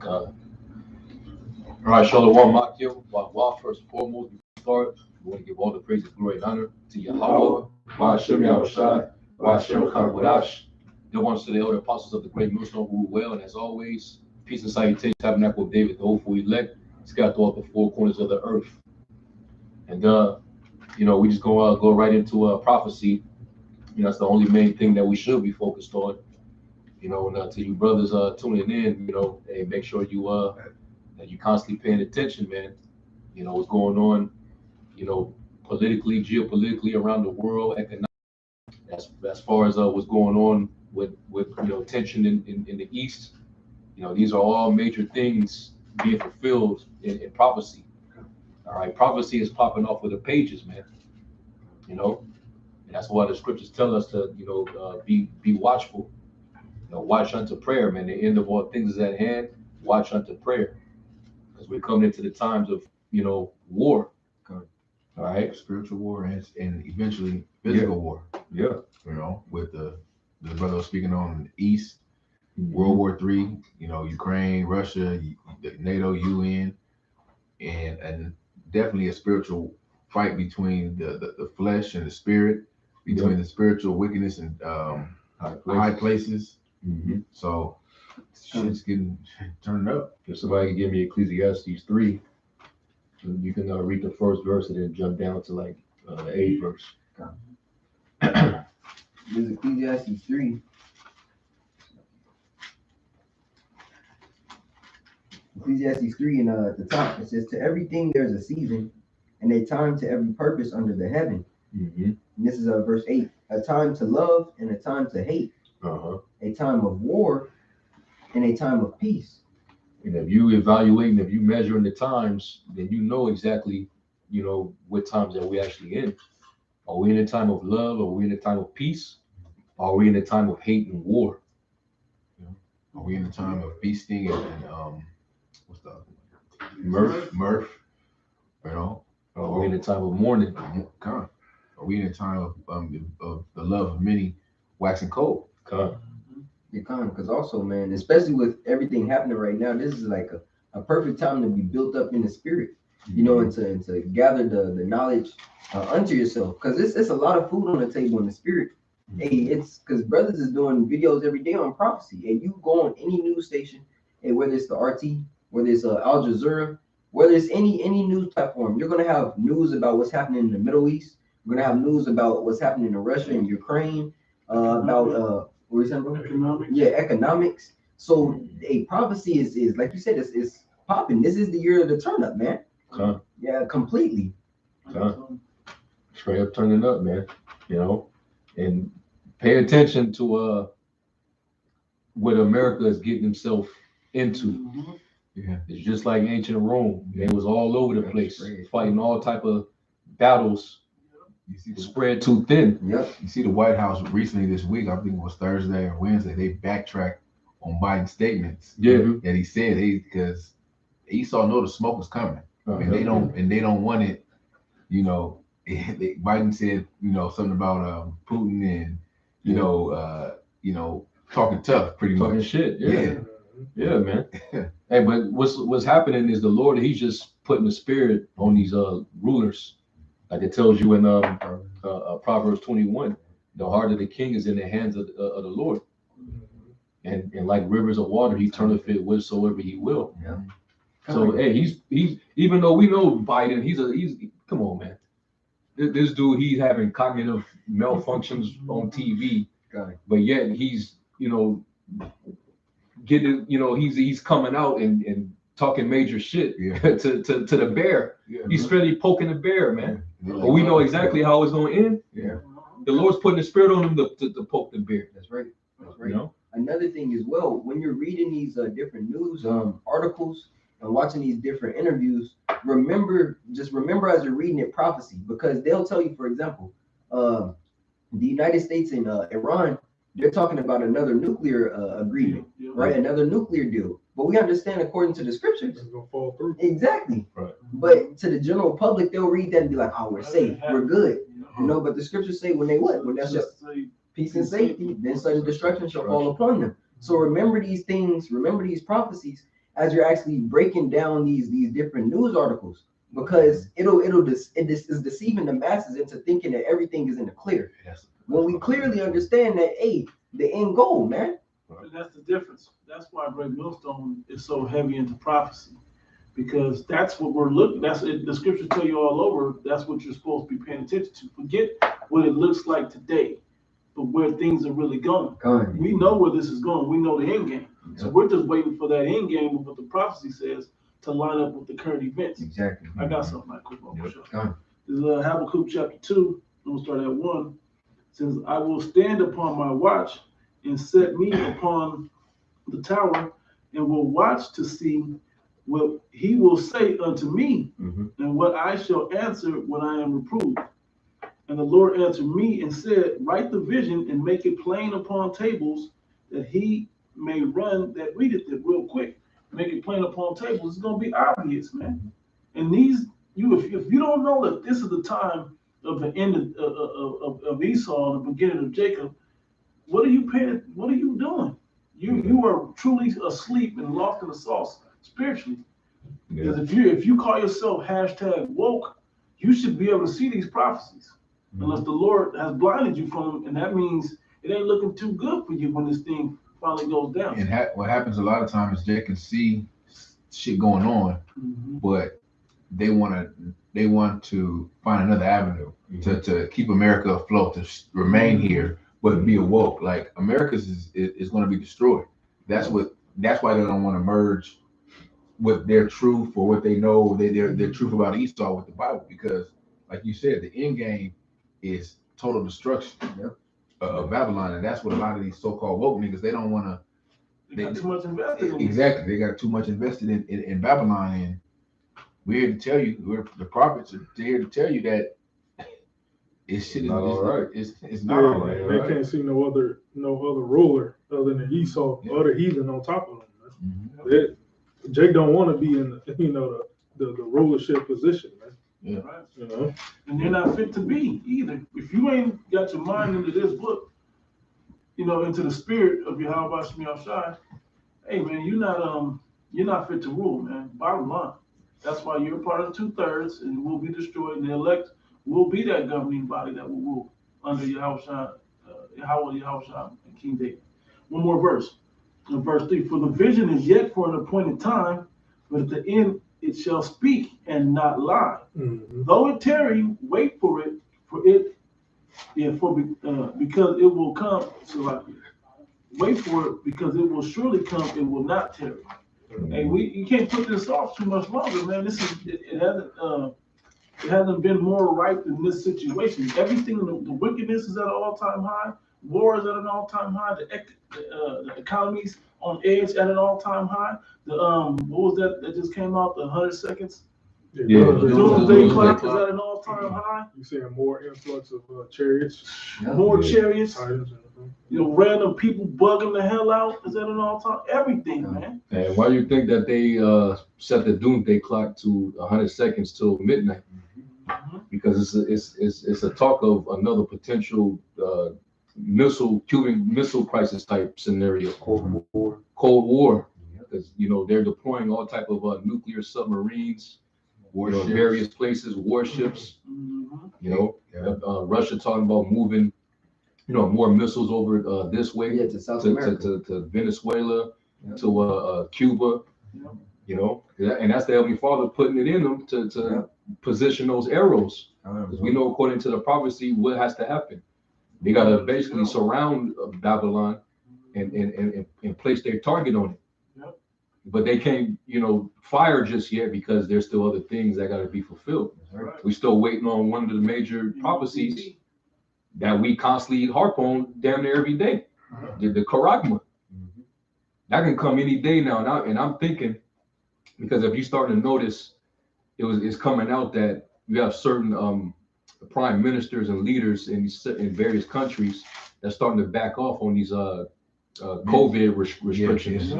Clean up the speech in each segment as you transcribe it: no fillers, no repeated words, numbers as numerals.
All right, Shalom Makim. Wagwan, first and foremost, before we start, we want to give all the praise and glory and honor to Yahweh, Ba'ashem Yahushai, Ba'ashem Karwadash. The ones to the elder apostles of the great millstone who rule well, and as always, peace and salutation, tabernacle of David, the hopeful elect, scattered throughout the four corners of the earth. And we just go right into prophecy. That's the only main thing that we should be focused on. And to you brothers tuning in, hey, make sure that you constantly paying attention, man. What's going on, politically, geopolitically around the world, economic, as far as what's going on with tension in the East. These are all major things being fulfilled in prophecy. All right, prophecy is popping off with the pages, man. And that's why the scriptures tell us to, be watchful. Watch unto prayer, man. The end of all things is at hand. Watch unto prayer, because we're coming into the times of, war. All right, spiritual war and eventually physical war. Yeah. With the brother speaking on the East, Mm-hmm. World War III. Ukraine, Russia, NATO, UN, and definitely a spiritual fight between the flesh and the spirit, between the spiritual wickedness and high places. Mm-hmm. So shit's getting turned up. If somebody can give me Ecclesiastes 3, you can read the first verse and then jump down to like the 8th verse. There's Ecclesiastes 3. Ecclesiastes 3 and at the top it says, "To everything there's a season, and a time to every purpose under the heaven." Mm-hmm. And this is verse 8. "A time to love and a time to hate. A time of war and a time of peace." And if you evaluating, if you measuring the times, then you know exactly, what times that we actually in. Are we in a time of love? Are we in a time of peace? Are we in a time of hate and war? Are we in a time of feasting and what's the other one? Mirth. Are we in a time of mourning? Are we in a time of the love of many waxing cold? Because also, man, especially with everything happening right now, this is like a perfect time to be built up in the spirit, and to gather the knowledge unto yourself, because it's a lot of food on the table in the spirit. Hey, it's because brothers is doing videos every day on prophecy, and you go on any news station, hey, whether it's the RT, whether it's Al Jazeera, whether it's any news platform, you're gonna have news about what's happening in the Middle East. You're gonna have news about what's happening in Russia and Ukraine, about what are you saying, bro? Economics. Yeah, economics. So a prophecy is like you said, it's popping. This is the year of the turn up, man. Yeah, completely. Straight up turning up, man. And pay attention to what America is getting himself into. Yeah, it's just like ancient Rome. It was all over the place, fighting all type of battles. You see, spread too thin. Yep. You see the White House recently this week, I think it was Thursday or Wednesday, they backtracked on Biden's statements. Yeah. That he said because Esau know the smoke is coming. And they don't want it, Biden said, something about Putin and talking tough pretty Talking much. shit. Yeah, man. Hey, but what's happening is the Lord, he's just putting the spirit on these rulers. Like it tells you in Proverbs 21, the heart of the king is in the hands of the Lord. And like rivers of water, he turneth it whithersoever he will. Yeah. So hey, he's even though we know Biden, he's come on, man. This dude, he's having cognitive malfunctions on TV, but yet he's getting he's coming out and talking major shit to the bear. He's fairly poking the bear, man. But we know exactly how it's going to end. Yeah. The Lord's putting the spirit on him to poke the bear. That's right. Another thing as well, when you're reading these different news articles and watching these different interviews, remember as you're reading it, prophecy, because they'll tell you, for example, the United States and Iran, they're talking about another nuclear agreement, right? Another nuclear deal. But we understand, according to the scriptures, It's gonna fall through. exactly. Right. But to the general public, they'll read that and be like, "Oh, we're safe, we're good," But the scriptures say when they what? When that's just peace and safety, then sudden destruction shall fall upon them. So remember these things, remember these prophecies, as you're actually breaking down these different news articles, because it is deceiving the masses into thinking that everything is in the clear. When we clearly understand that, hey, the end goal, man. And that's the difference. That's why Great Millstone is so heavy into prophecy, because that's what we're looking. That's it. The scriptures tell you all over. That's what you're supposed to be paying attention to. Forget what it looks like today, but where things are really going. We know where this is going. We know the end game. So we're just waiting for that end game of what the prophecy says to line up with the current events. Exactly. I got something like quick on Yep. sure. This is Habakkuk chapter 2. I'm gonna start at 1. It says, I will stand upon my watch and set me upon the tower, and will watch to see what he will say unto me, and what I shall answer when I am reproved. And the Lord answered me and said, write the vision and make it plain upon tables, that he may run that readeth it. Real quick, make it plain upon tables. It's gonna be obvious, man. And these, if you don't know that this is the time of the end of Esau and the beginning of Jacob, what are you paying? What are you doing? You are truly asleep and lost in the sauce spiritually. Because if you call yourself hashtag woke, you should be able to see these prophecies. Unless the Lord has blinded you from them, and that means it ain't looking too good for you when this thing finally goes down. And what happens a lot of times is they can see shit going on, but they want to find another avenue to keep America afloat, to remain here, but be awoke. Like America is going to be destroyed. That's why they don't want to merge with their truth or what they know, their truth about Esau with the Bible, because like you said, the end game is total destruction of Babylon, and that's what a lot of these so-called woke niggas, they don't want to. They got too much invested in exactly. They got too much invested in Babylon, and we're here to tell you, the prophets are here to tell you that it's not all right. It's not all right. They can't see no other ruler other than Esau, other heathen on top of them. Jake don't want to be in the rulership position, man. Yeah. Right. And they're not fit to be either. If you ain't got your mind into this book, into the spirit of Yahweh Shemi Shai, hey man, you're not fit to rule, man. Bottom line. That's why you're part of the 2/3 and will be destroyed, and the elect will be that governing body that will rule under Yahweh and King David. One more verse. In verse 3, for the vision is yet for an appointed time, but at the end it shall speak and not lie. Though it tarry, wait for it, because it will come. So wait for it, because it will surely come. It will not tarry. Hey, you can't put this off too much longer, man. It hasn't been more ripe than this situation. Everything, the wickedness is at an all-time high. War is at an all-time high. The economy's on edge at an all-time high. What was that just came out? The 100 seconds. The doomsday clock is at an all-time high. You seeing more influx of chariots, more chariots. Titans, random people bugging the hell out is at an all-time. Everything, man. And why do you think that they set the doomsday clock to 100 seconds till midnight? Because it's a talk of another potential Cuban missile crisis type scenario. Cold War. Because they're deploying all type of nuclear submarines, various places, warships. Russia talking about moving, more missiles over this way to South America, to Venezuela, to Cuba. And that's the Heavenly Father putting it in them to position those arrows. Because we know, according to the prophecy, what has to happen. They got to basically surround Babylon and place their target on it. But they can't, fire just yet, because there's still other things that got to be fulfilled. We're still waiting on one of the major prophecies that we constantly harp on damn near every day, the Karagma. That can come any day now. And I'm thinking, because if you start to notice, it's coming out that you have certain prime ministers and leaders in various countries that's starting to back off on these COVID restrictions.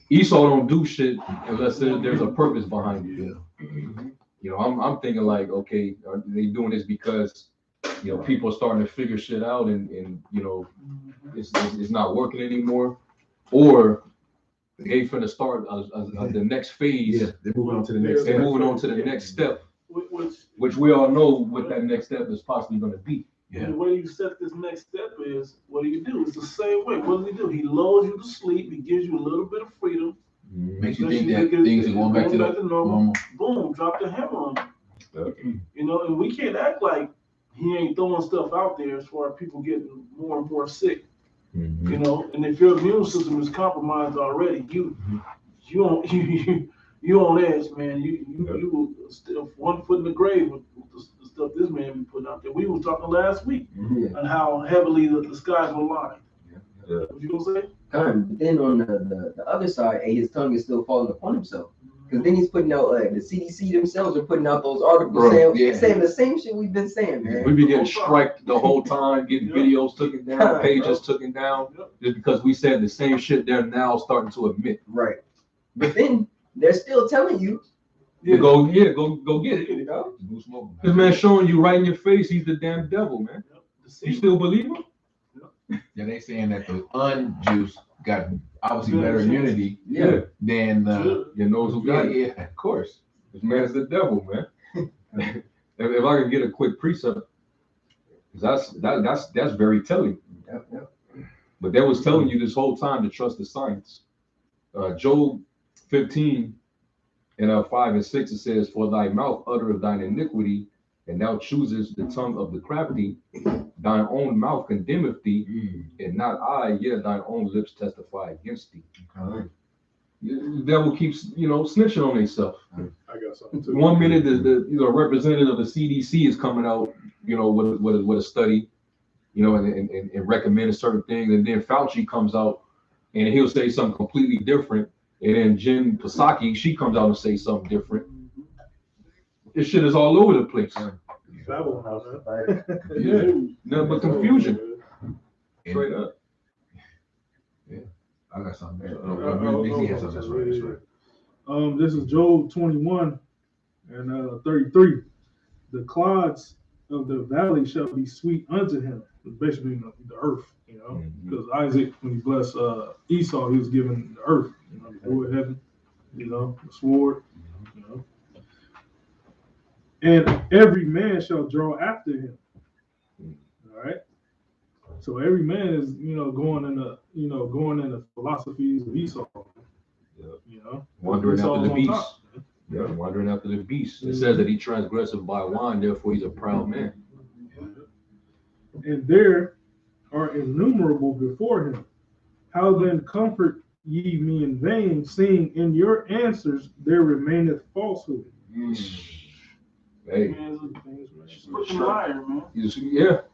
Esau don't do shit unless there's a purpose behind it. I'm thinking like, okay, are they doing this because people are starting to figure shit out and it's not working anymore, or they finna start the next phase. Yeah, they're moving on to the next. They're step. moving on to the next step, Which which we all know what that next step is possibly going to be. Yeah. the way you set this next step is, what do? It's the same way. What does he do? He lulls you to sleep. He gives you a little bit of freedom. Makes you think that things are going back to the normal. Boom, drop the hammer on you. You know, and we can't act like he ain't throwing stuff out there as far as people getting more and more sick. Mm-hmm. You know, and if your immune system is compromised already, you on edge, man. You still 1 foot in the grave with the stuff this man be putting out there. We were talking last week on how heavily the skies were lined. Yeah. What you gonna say? But then on the other side, his tongue is still falling upon himself. Because then he's putting out, the CDC themselves are putting out those articles saying the same shit we've been saying, man. We be getting striked the whole time, getting videos taken down, pages taken down, just because we said the same shit they're now starting to admit. Right. But then they're still telling you. Go get it. You know? This man showing you right in your face he's the damn devil, man. You still believe him? Yeah, they saying that the unjuiced got obviously better immunity than You know who got it? yeah, of course. This man's the devil, man. if I can get a quick precept, that's very telling. Yep. But they was telling you this whole time to trust the science. Job 15 and 5 and 6, it says, "For thy mouth uttereth thine iniquity, and thou choosest the tongue of depravity. Thine own mouth condemneth thee, and not I, yet thine own lips testify against thee." The devil keeps, snitching on himself. I got something too. 1 minute, the representative of the CDC is coming out, with a study, and recommending certain things, and then Fauci comes out and he'll say something completely different, and then Jen Psaki, she comes out and say something different. This shit is all over the place. Nothing but confusion. Straight up. Yeah, I got something. He has something. That's right. This is Job 21 and 33. The clods of the valley shall be sweet unto him. Basically, the earth, because Isaac, when he blessed Esau, he was given the earth, the wood heaven, the sword, And every man shall draw after him. All right. So every man is, going in the philosophies of Esau. Wandering after the beast. Wandering after the beast. It says that he transgresseth by wine, therefore he's a proud man. And there are innumerable before him. How then comfort ye me in vain, seeing in your answers there remaineth falsehood? Hey, liar, man.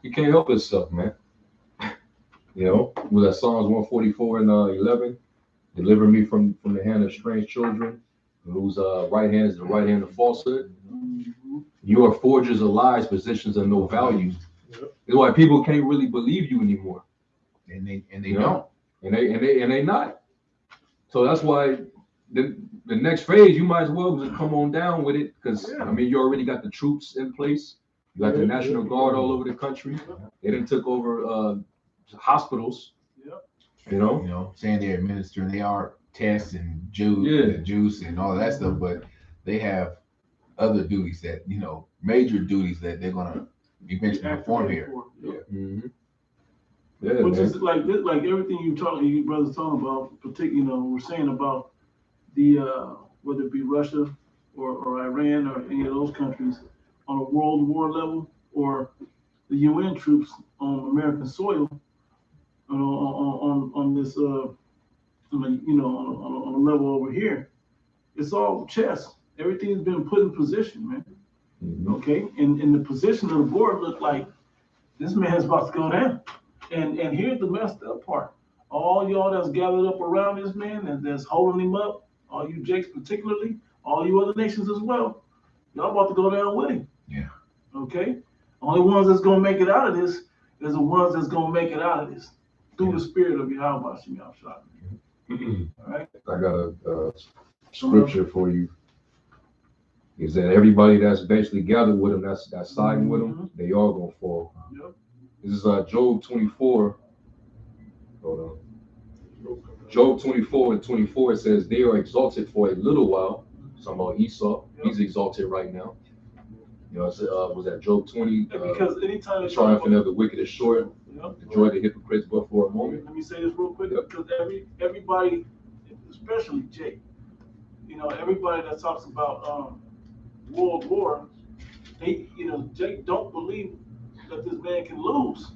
He can't help himself, man. With that Psalms 144 and 11, deliver me from the hand of strange children, whose right hand is the right hand of falsehood. You are forgers of lies, positions of no value. That's why people can't really believe you anymore. And they don't. And they not. So that's why the next phase, you might as well just come on down with it, because you already got the troops in place. You got the National Guard all over the country. They done took over hospitals. Saying they're administering, they are tests and juice and all that stuff, but they have other duties that major duties that they're gonna eventually perform here. Which is like everything you brothers talking about, particularly, we're saying about the whether it be Russia or Iran or any of those countries on a world war level, or the UN troops on American soil, on this on a level over here. It's all chess. Everything's been put in position, man. Okay, and the position of the board looked like this man's about to go down. And here's the messed up part. All y'all that's gathered up around this man and that's holding him up, all you Jakes particularly, all you other nations as well, y'all about to go down with him. Yeah. Okay? Only ones that's gonna make it out of this is the ones that's gonna make it out of this through the spirit of Yahweh Shem Yahshua. All right. I got a scripture for you. Is that everybody that's basically gathered with him, that's siding with him, they all gonna fall. Yep. This is Job 24. Hold on. Job 24:24 says, they are exalted for a little while. Talking about Esau, he's exalted right now. You know, was that Job 20? Because anytime the triumphing of the wicked is short, the joy of the hypocrites but for a moment. Let me say this real quick, because everybody, especially Jake, you know, everybody that talks about World War, Jake don't believe that this man can lose.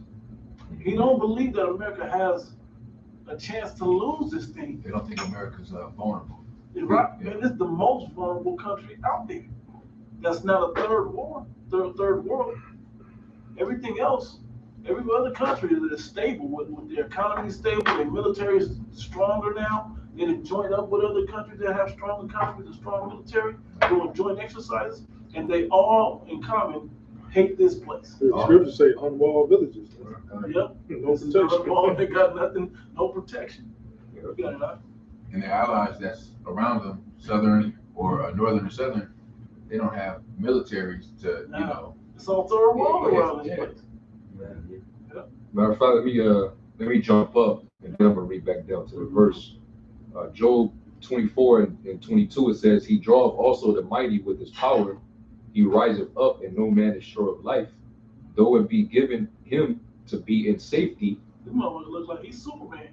He don't believe that America has a chance to lose this thing. They don't think America's vulnerable. Right? Yeah. And it's the most vulnerable country out there. That's not a third world. Everything else, every other country is stable with their economy stable, their military is stronger now. They join up with other countries that have strong economies and strong military, doing joint exercises, and they all in common hate this place. The scriptures say unwalled villages. Yep. No protection. They got nothing, no protection. And their allies that's around them, southern or northern or southern, they don't have militaries to, you know. It's all third world around this place. Matter of fact, let me jump up and then I'm gonna read back down to the verse. Job 24:22, it says, he draweth also the mighty with his power. He riseth up, and no man is sure of life. Though it be given him to be in safety. This motherfucker looks like he's Superman.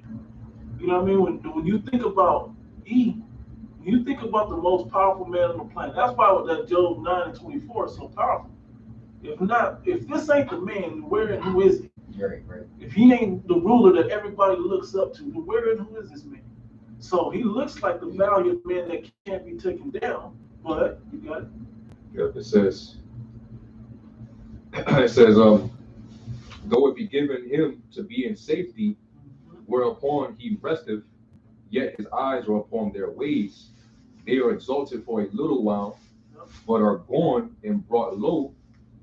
You know what I mean? When you think about you think about the most powerful man on the planet. That's why that Job 9:24 is so powerful. If this ain't the man, where and who is he? Right. If he ain't the ruler that everybody looks up to, then where and who is this man? So he looks like the valiant man that can't be taken down, but you got it. Yep, it says, though it be given him to be in safety, whereupon he resteth, yet his eyes are upon their ways. They are exalted for a little while, but are gone and brought low.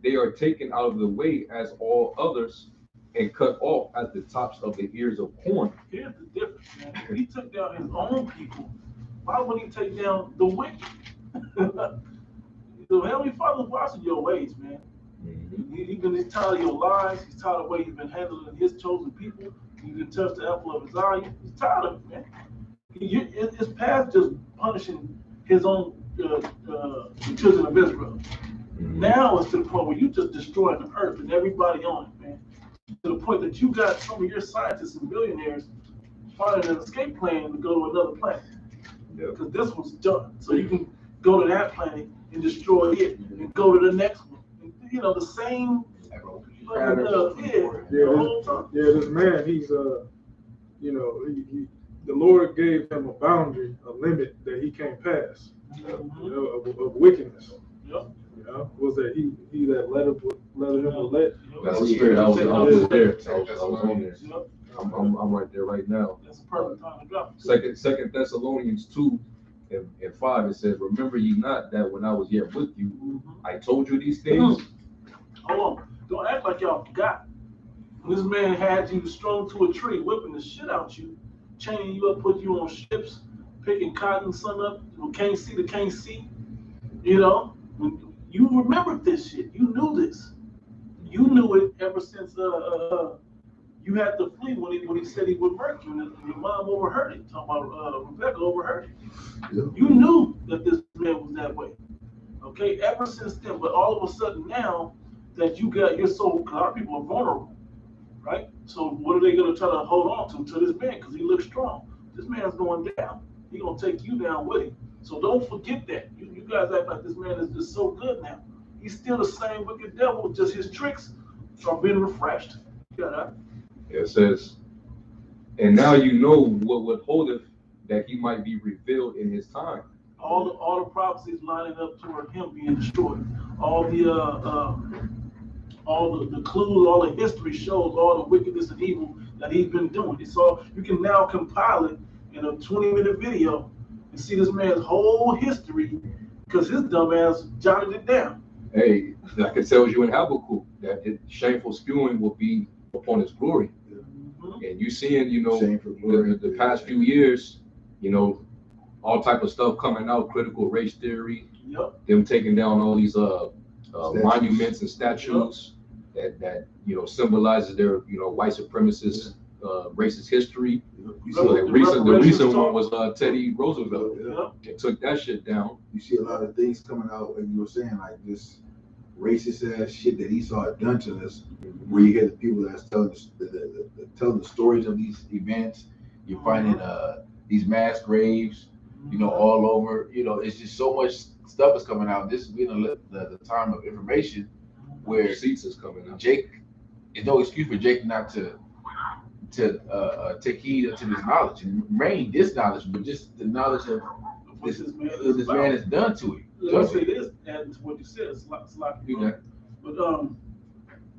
They are taken out of the way as all others, and cut off at the tops of the ears of corn. Here's the difference, man. If he took down his own people, why would he take down the wicked? The Heavenly Father's watching your ways, man. He's tired of your lies. He's tired of the way you've been handling his chosen people. You can touch the apple of his eye. He's tired of it, man. It's past just punishing his own children of Israel. Now it's to the point where you just destroying the earth and everybody on it, man. To the point that you got some of your scientists and billionaires finding an escape plan to go to another planet. Because this one's done. So you can go to that planet and destroy it and go to the next one. And, the same the whole time. Yeah, this man, he's the Lord gave him a boundary, a limit that he can't pass, of wickedness. Yep. Was that he that let him let? That's the spirit. I was there. I was on there. Yep. I'm right there right now. That's a perfect time to drop. Second Thessalonians 2:5, it says, remember ye not that when I was yet with you, I told you these things? Hold on. Don't act like y'all forgot. This man had you strung to a tree, whipping the shit out you, chaining you up, put you on ships, picking cotton, sun up, who can't see the can't see. You remembered this shit. You knew this. You knew it ever since you had to flee when he said he would murder you, and your mom overheard it. Talking about Rebecca overheard it. Yeah. You knew that this man was that way. Okay, ever since then, but all of a sudden now that you're so, a lot of people are vulnerable, right? So what are they going to try to hold on to this man? Because he looks strong. This man's going down. He's going to take you down with him. So don't forget that. You guys act like this man is just so good now. He's still the same wicked devil, just his tricks are being refreshed. You got that? It says, and now you know what withholdeth that he might be revealed in his time. All the prophecies lining up toward him being destroyed. All the clues, all the history shows all the wickedness and evil that he's been doing. So you can now compile it in a 20-minute video and see this man's whole history, because his dumb ass jotted it down. Hey, like it tells you in Habakkuk that shameful spewing will be upon his glory. Mm-hmm. And you seeing, the past few years, all type of stuff coming out, critical race theory, them taking down all these monuments and statues that symbolizes their white supremacist racist history. You So see the the recent reparations one was Teddy Roosevelt. Yep. They took that shit down. You see a lot of things coming out, like you were saying, like this racist ass shit that Esau had done to us, where you hear the people that's telling telling the stories of these events. You're finding these mass graves, you know, all over. You know, it's just so much stuff is coming out. This is being the time of information where Receipts is coming out. Jake, there's no excuse for Jake not to take heed to this knowledge and remain this knowledge, but just the knowledge of What this this man has done to it. Let me say this, and what you said, it's like Okay. but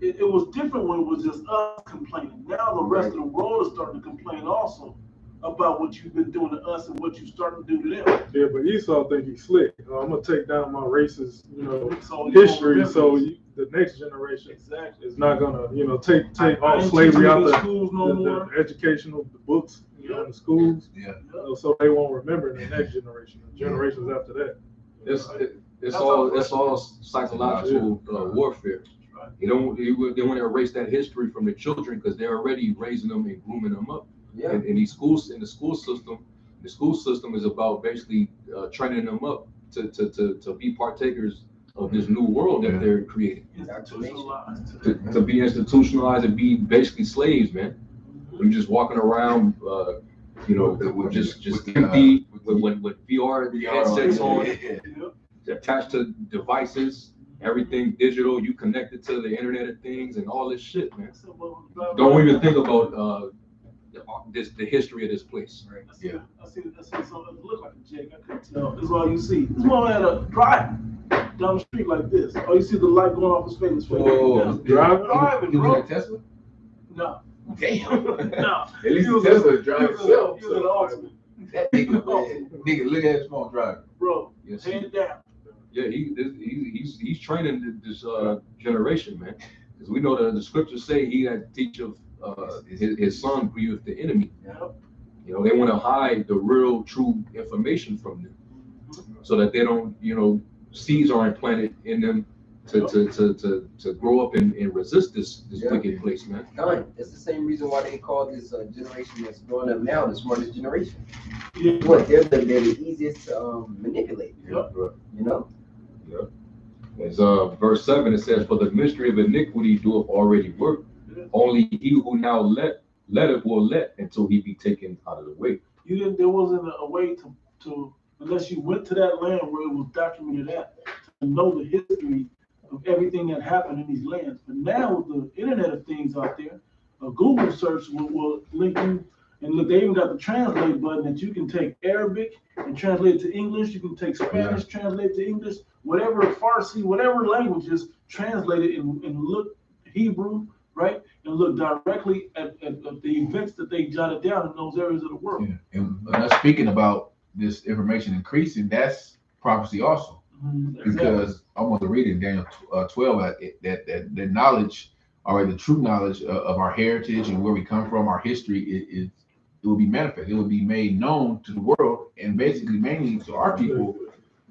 it was different when it was just us complaining. Now the rest of the world is starting to complain also about what you've been doing to us and what you starting to do to them. Yeah, but Esau think he's slick. I'm gonna take down my racist, So history, so the next generation exactly is not gonna, take I all ain't slavery teaching out in the schools no more. the educational, the books, in the schools, Yeah. so they won't remember the next generation, the generations after that. It's all psychological warfare. They want to erase that history from the children because they're already raising them and grooming them up. Yeah. In these schools, in the school system is about basically training them up to be partakers of this new world that they're creating. Institutionalized. To be institutionalized and be basically slaves, man. You're just walking around, with just empty with VR headsets on, attached to devices, everything digital. You connected to the Internet of Things and all this shit, man. Don't even think about the history of this place. Right. Yeah. I see something that look like a Jake. I couldn't tell. That's all you see. This one had a drive down the street like this. Oh, you see the light going off his face. Oh, driving, He was bro. in a Tesla? No. Damn. No. At least He was Tesla a- drives he was itself. an ultimate. That nigga, man. Nigga, look at his phone driving. Bro, Yes. hand down. Yeah, he's training this generation, man. Because we know the scriptures say he that teach of his son grieveth the enemy. Yep. They want to hide the real, true information from them, so that they don't, seeds are implanted in them to grow up and resist this wicked place, man. Done. It's the same reason why they call this generation that's growing up now the smartest generation. Yeah. What? They're the easiest to manipulate. Yep. As verse 7, it says, "For the mystery of iniquity doeth already work. Only he who now letteth will let until he be taken out of the way." There wasn't a way to unless you went to that land where it was documented at to know the history of everything that happened in these lands. But now with the Internet of Things out there, a Google search will link you. And look, they even got the translate button that you can take Arabic and translate it to English. You can take Spanish, translate it to English, whatever Farsi, whatever languages, translate it and look Hebrew, right? And look directly at the events that they jotted down in those areas of the world. Yeah. And us speaking about this information increasing, that's prophecy also. Because I want to read in Daniel 12 that knowledge, the true knowledge of our heritage and where we come from, our history, it will be manifest. It will be made known to the world, and basically mainly to our people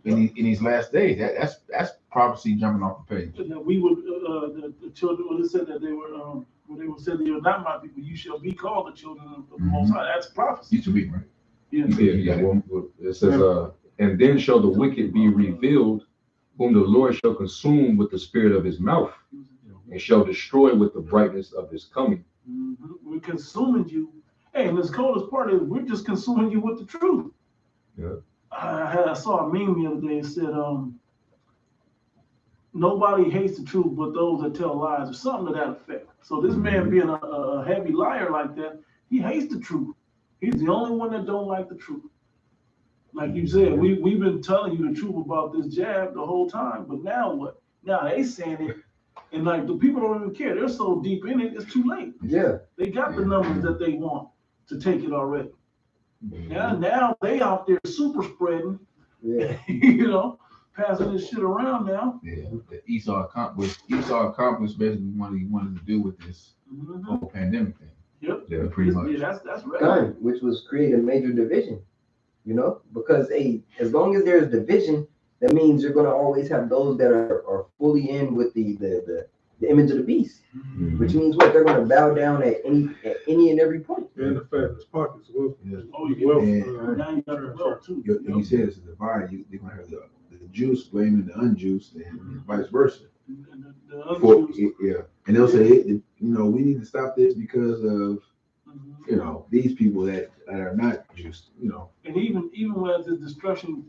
in these last days. That's prophecy jumping off the page. And that we would the children when it said that they were when they said they are not my people, you shall be called the children of the Most High. That's prophecy. Used to be, right? Yeah. It says, "And then shall the wicked be revealed, whom the Lord shall consume with the spirit of his mouth, and shall destroy with the brightness of his coming." We're consuming you. Hey, and the coldest part is we're just consuming you with the truth. Yeah. I saw a meme the other day. It said, nobody hates the truth but those that tell lies, or something to that effect. So this man being a heavy liar like that, he hates the truth. He's the only one that don't like the truth. Like you said, we've been telling you the truth about this jab the whole time, but now what? Now they saying it, and like the people don't even care. They're so deep in it, it's too late. Yeah. They got the numbers that they want to take it already. Now they out there super spreading, Yeah. passing this shit around now. Yeah. Esau accomplished basically what he wanted to do with this whole pandemic thing. Yep. Yeah, pretty much. Yeah, that's right. Done. Which was create a major division. Because as long as there's division, that means you're gonna always have those that are fully in with the the image of the beast, which means what? They're going to bow down at any and every point. And the fat in his pockets. Well, Oh, you well, And- now you got the wealth too. Like you said, it's a divide. They're gonna have the juice blaming the unjuiced and vice versa. The other shoes. Yeah, and they'll say, we need to stop this because of these people that are not juiced. And even as the destruction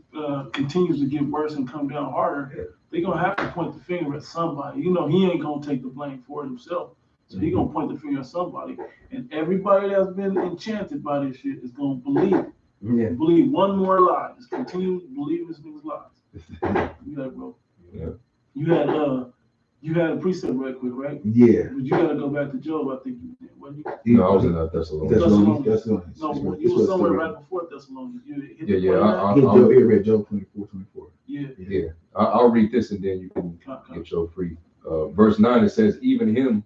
continues to get worse and come down harder, they're gonna have to point the finger at somebody. He ain't gonna take the blame for it himself. So he's gonna point the finger at somebody. And everybody that's been enchanted by this shit is gonna believe. Yeah. Believe one more lie. Just continue to believe this nigga's lies. You like, bro. Yeah. You had a precept right quick, right? Yeah. But you gotta go back to Job, I think you did, wasn't you? No, I was in Thessalonians. Thessalonians. No, you were somewhere right before Thessalonians. You hit the Yeah. point I'll read Job 24:24. Yeah. I'll read this and then you can get your free. Verse 9, it says, even him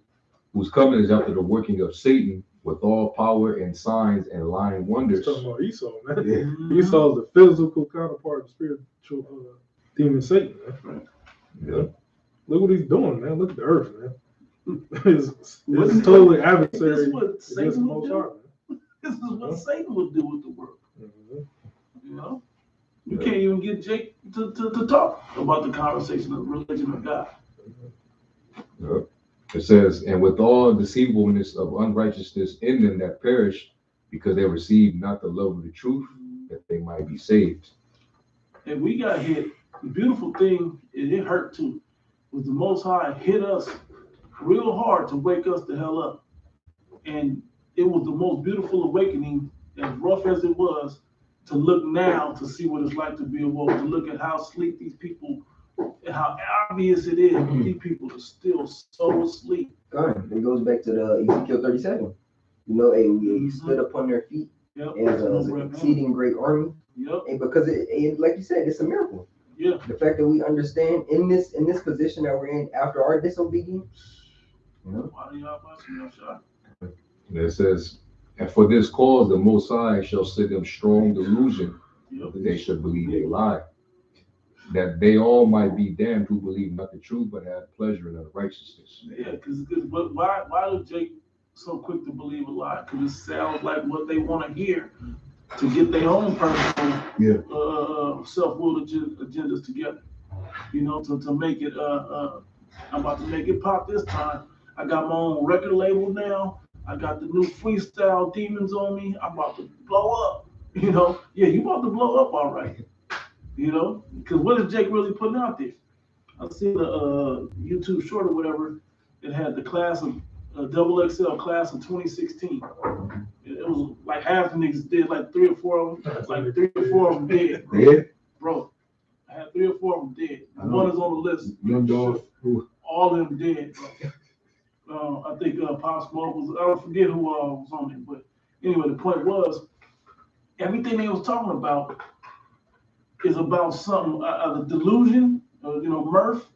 whose coming is after the working of Satan with all power and signs and lying wonders. talking about Esau, man. Yeah. Esau is the physical counterpart of spiritual demon Satan, man. Yeah. Look what he's doing, man. Look at the earth, man. it's totally adversary. This is what against the Satan Most would do. High, man. This is what Satan would do with the world. Mhm. You can't even get Jake to talk about the conversation of the religion of God. Yeah. It says, and with all deceivableness of unrighteousness in them that perish, because they receive not the love of the truth, that they might be saved. And we got hit. The beautiful thing is it hurt too. Was the Most High hit us real hard to wake us the hell up. And it was the most beautiful awakening, as rough as it was, to look now to see what it's like to be awoke, to look at how asleep these people, and how obvious it is that these people are still so asleep. God, it goes back to the Ezekiel 37. They stood upon their feet Yep. as an exceeding great army. Yep. And because it, like you said, it's a miracle. Yeah. The fact that we understand in this position that we're in after our disobedience. Why do y'all bust me shot? And it says, and for this cause the Most High shall send them strong delusion, Yep. that they should believe a lie, that they all might be damned who believe not the truth, but have pleasure in unrighteousness. Yeah, because why is Jake so quick to believe a lie? Because it sounds like what they want to hear to get their own personal self-willed agendas together. To make it I'm about to make it pop this time. I got my own record label now. I got the new freestyle demons on me. I'm about to blow up. Yeah, you about to blow up, all right. Because what is Jake really putting out there? I seen the YouTube short or whatever. It had the class of XXL class of 2016. It was like half the niggas dead, like 3 or 4 of them. Like 3 or 4 of them dead. Yeah. Bro, I had 3 or 4 of them dead. One is on the list. Young dog. All of them dead, bro. I think Pop Smoke was, I don't forget who was on it, but anyway, the point was, everything they was talking about is about something, a delusion, mirth,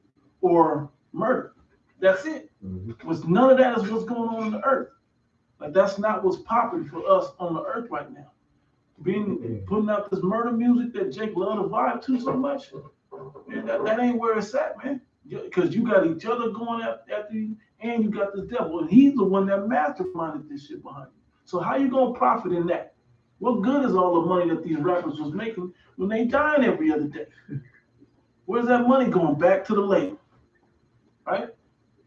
or murder. That's it. Mm-hmm. None of that is what's going on the earth. Like, that's not what's popping for us on the earth right now. Putting out this murder music that Jake loved to vibe to so much, man, that ain't where it's at, man. Because you got each other going after you, and you got this devil, and he's the one that masterminded this shit behind you. So how you gonna profit in that? What good is all the money that these rappers was making when they dying every other day? Where's that money going? Back to the label, right?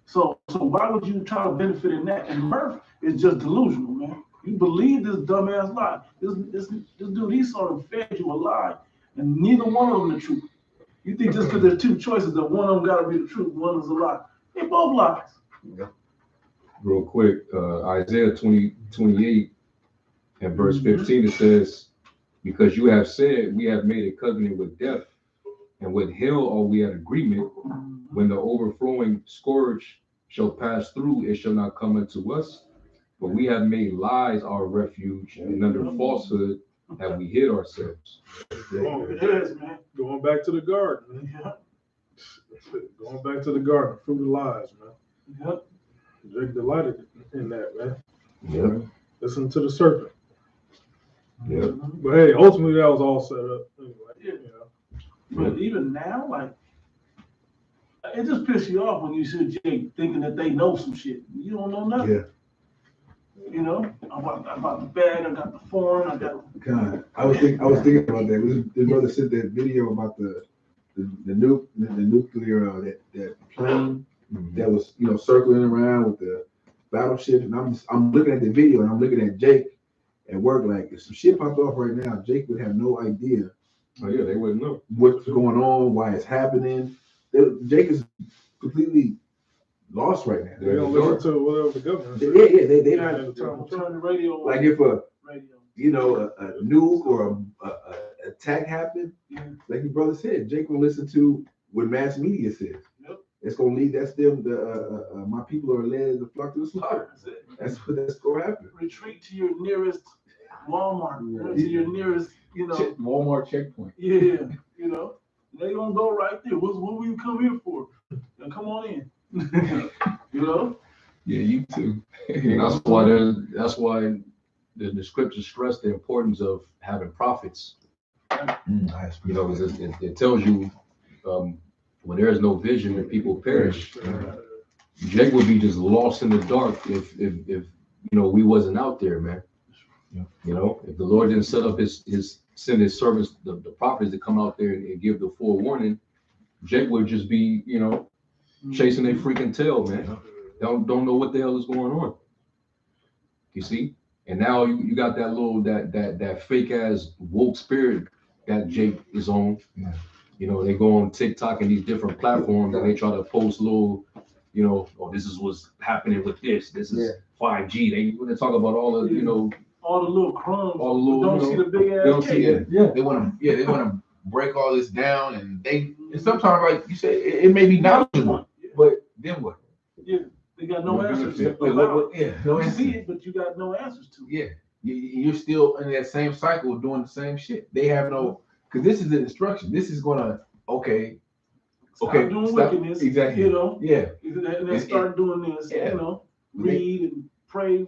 So why would you try to benefit in that? And Murph is just delusional, man. You believe this dumbass lie. This dude, he sort of fed you a lie, and neither one of them the truth. You think just because there's 2 choices that one of them got to be the truth, one is a lie. They both lies. Real quick, Isaiah 28 and verse 15, it says, because you have said, we have made a covenant with death, and with hell are we at agreement. When the overflowing scourge shall pass through, it shall not come unto us. But we have made lies our refuge, and under falsehood have we hid ourselves. It is, man. Going back to the garden, man. Yeah. Going back to the garden, fruit of lies, man. Yep. Jake delighted in that, man. Yeah. Listen to the serpent. Yeah. But hey, ultimately that was all set up anyway. Yeah. But even now, like It just pisses you off when you see Jake thinking that they know some shit. You don't know nothing. Yeah. You know, I bought the bag, I got the phone, I got. God, I was thinking about that. This brother sent that video about the nuclear that plane that was circling around with the battleship, and I'm looking at the video and I'm looking at Jake at work. Like if some shit popped off right now, Jake would have no idea. Oh yeah, they wouldn't know what's going on, why it's happening. Jake is completely lost right now. They don't listen to whatever the government says. They Yeah, don't turn the radio on. like if a radio. a nuke or a attack happened, like your brother said, Jake will listen to what mass media says. Yep. It's gonna lead. That's them. My people are led to flock to the slaughter. That's gonna happen. Retreat to your nearest Walmart. To your nearest, Walmart checkpoint. Yeah, they gonna go right there. What will you come here for? Now come on in. Yeah, you too. And that's why the scriptures stress the importance of having prophets. Because it tells you when there is no vision and people perish. Jake would be just lost in the dark if we wasn't out there, man. If the Lord didn't send his servants, the prophets, to come out there and give the forewarning, Jake would just be, chasing their freaking tail, man. Don't know what the hell is going on. You see? And now you got that little that fake ass woke spirit that Jake is on. Yeah. They go on TikTok and these different platforms and they try to post little, this is what's happening with this. This is 5G. They talk about all the, all the little crumbs. all the little, don't see the big ass. they don't see it. Yeah. They want to break all this down, and sometimes, like you say, it may be knowledgeable, but then what? Yeah, they got no answers. No You answers. see it, but you got no answers to it. Yeah, you're still in that same cycle doing the same shit. They have no, because this is the instruction. This is gonna Stop doing wickedness. Exactly. Yeah. And then start doing this. Read and pray,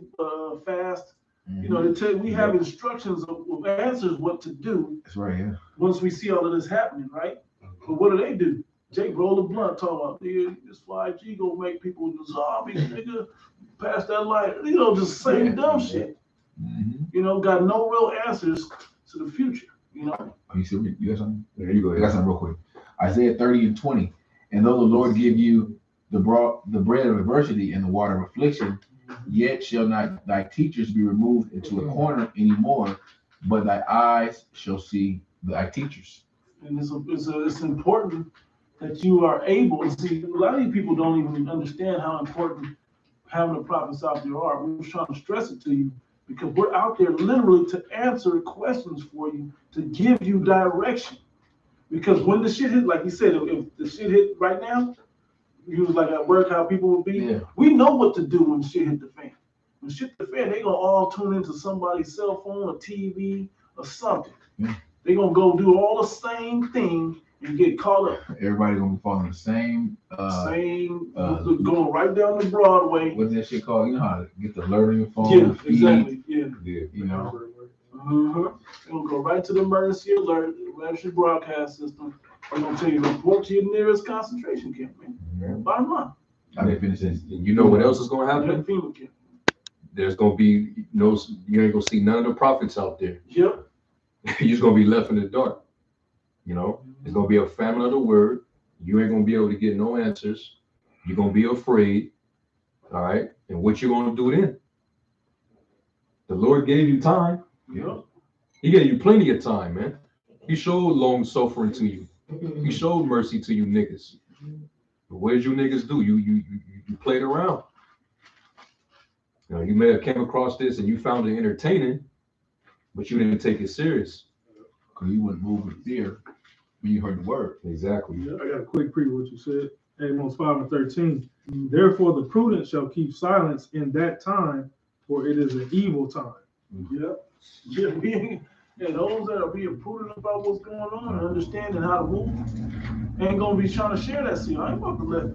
fast. They tell you we have instructions of answers what to do. That's right. Yeah. Once we see all of this happening, right? But what do? Jake roll a blunt, talking about this 5G gonna make people zombies, nigga. Pass that light, just saying dumb shit. Got no real answers to the future. Oh, you see, you got something? There you go. I got something real quick. Isaiah 30:20. And though the Lord give you the bread of adversity and the water of affliction, yet shall not thy teachers be removed into a corner anymore, but thy eyes shall see thy teachers. And it's important that you are able to see. A lot of these people don't even understand how important having the prophets out there are. We're trying to stress it to you because we're out there literally to answer questions for you, to give you direction. Because when the shit hit, like you said, if the shit hit right now, you was like at work, how people would be. Yeah. We know what to do when shit hit the fan. When shit hit the fan, they gonna all tune into somebody's cell phone or TV or something. Yeah. They gonna go do all the same thing and get caught up. Everybody gonna be following the same. Going right down to Broadway. What's that shit called? You know how to get the alerting phone. Yeah, feed, exactly. Yeah. You know. They're gonna go right to the emergency alert, emergency broadcast system. They're gonna tell you to report to your nearest concentration camp, man. Bottom line. I didn't finish this. You know what else is going to happen? FEMA camp. There's going to be you ain't going to see none of the prophets out there. Yep. You're just going to be left in the dark. It's going to be a famine of the word. You ain't going to be able to get no answers. You're going to be afraid. All right. And what you going to do then? The Lord gave you time. Yep. He gave you plenty of time, man. He showed long suffering to you. He showed mercy to you niggas. But what did you niggas do? You played around. You may have came across this and you found it entertaining, but you didn't take it serious. Because you wouldn't move with fear when you heard the word. Exactly. Yeah, I got a quick preview of what you said. Amos 5:13. Therefore the prudent shall keep silence in that time, for it is an evil time. Yep. Yeah, those that are being prudent about what's going on and understanding how to move ain't gonna be trying to share that. See, I ain't about to let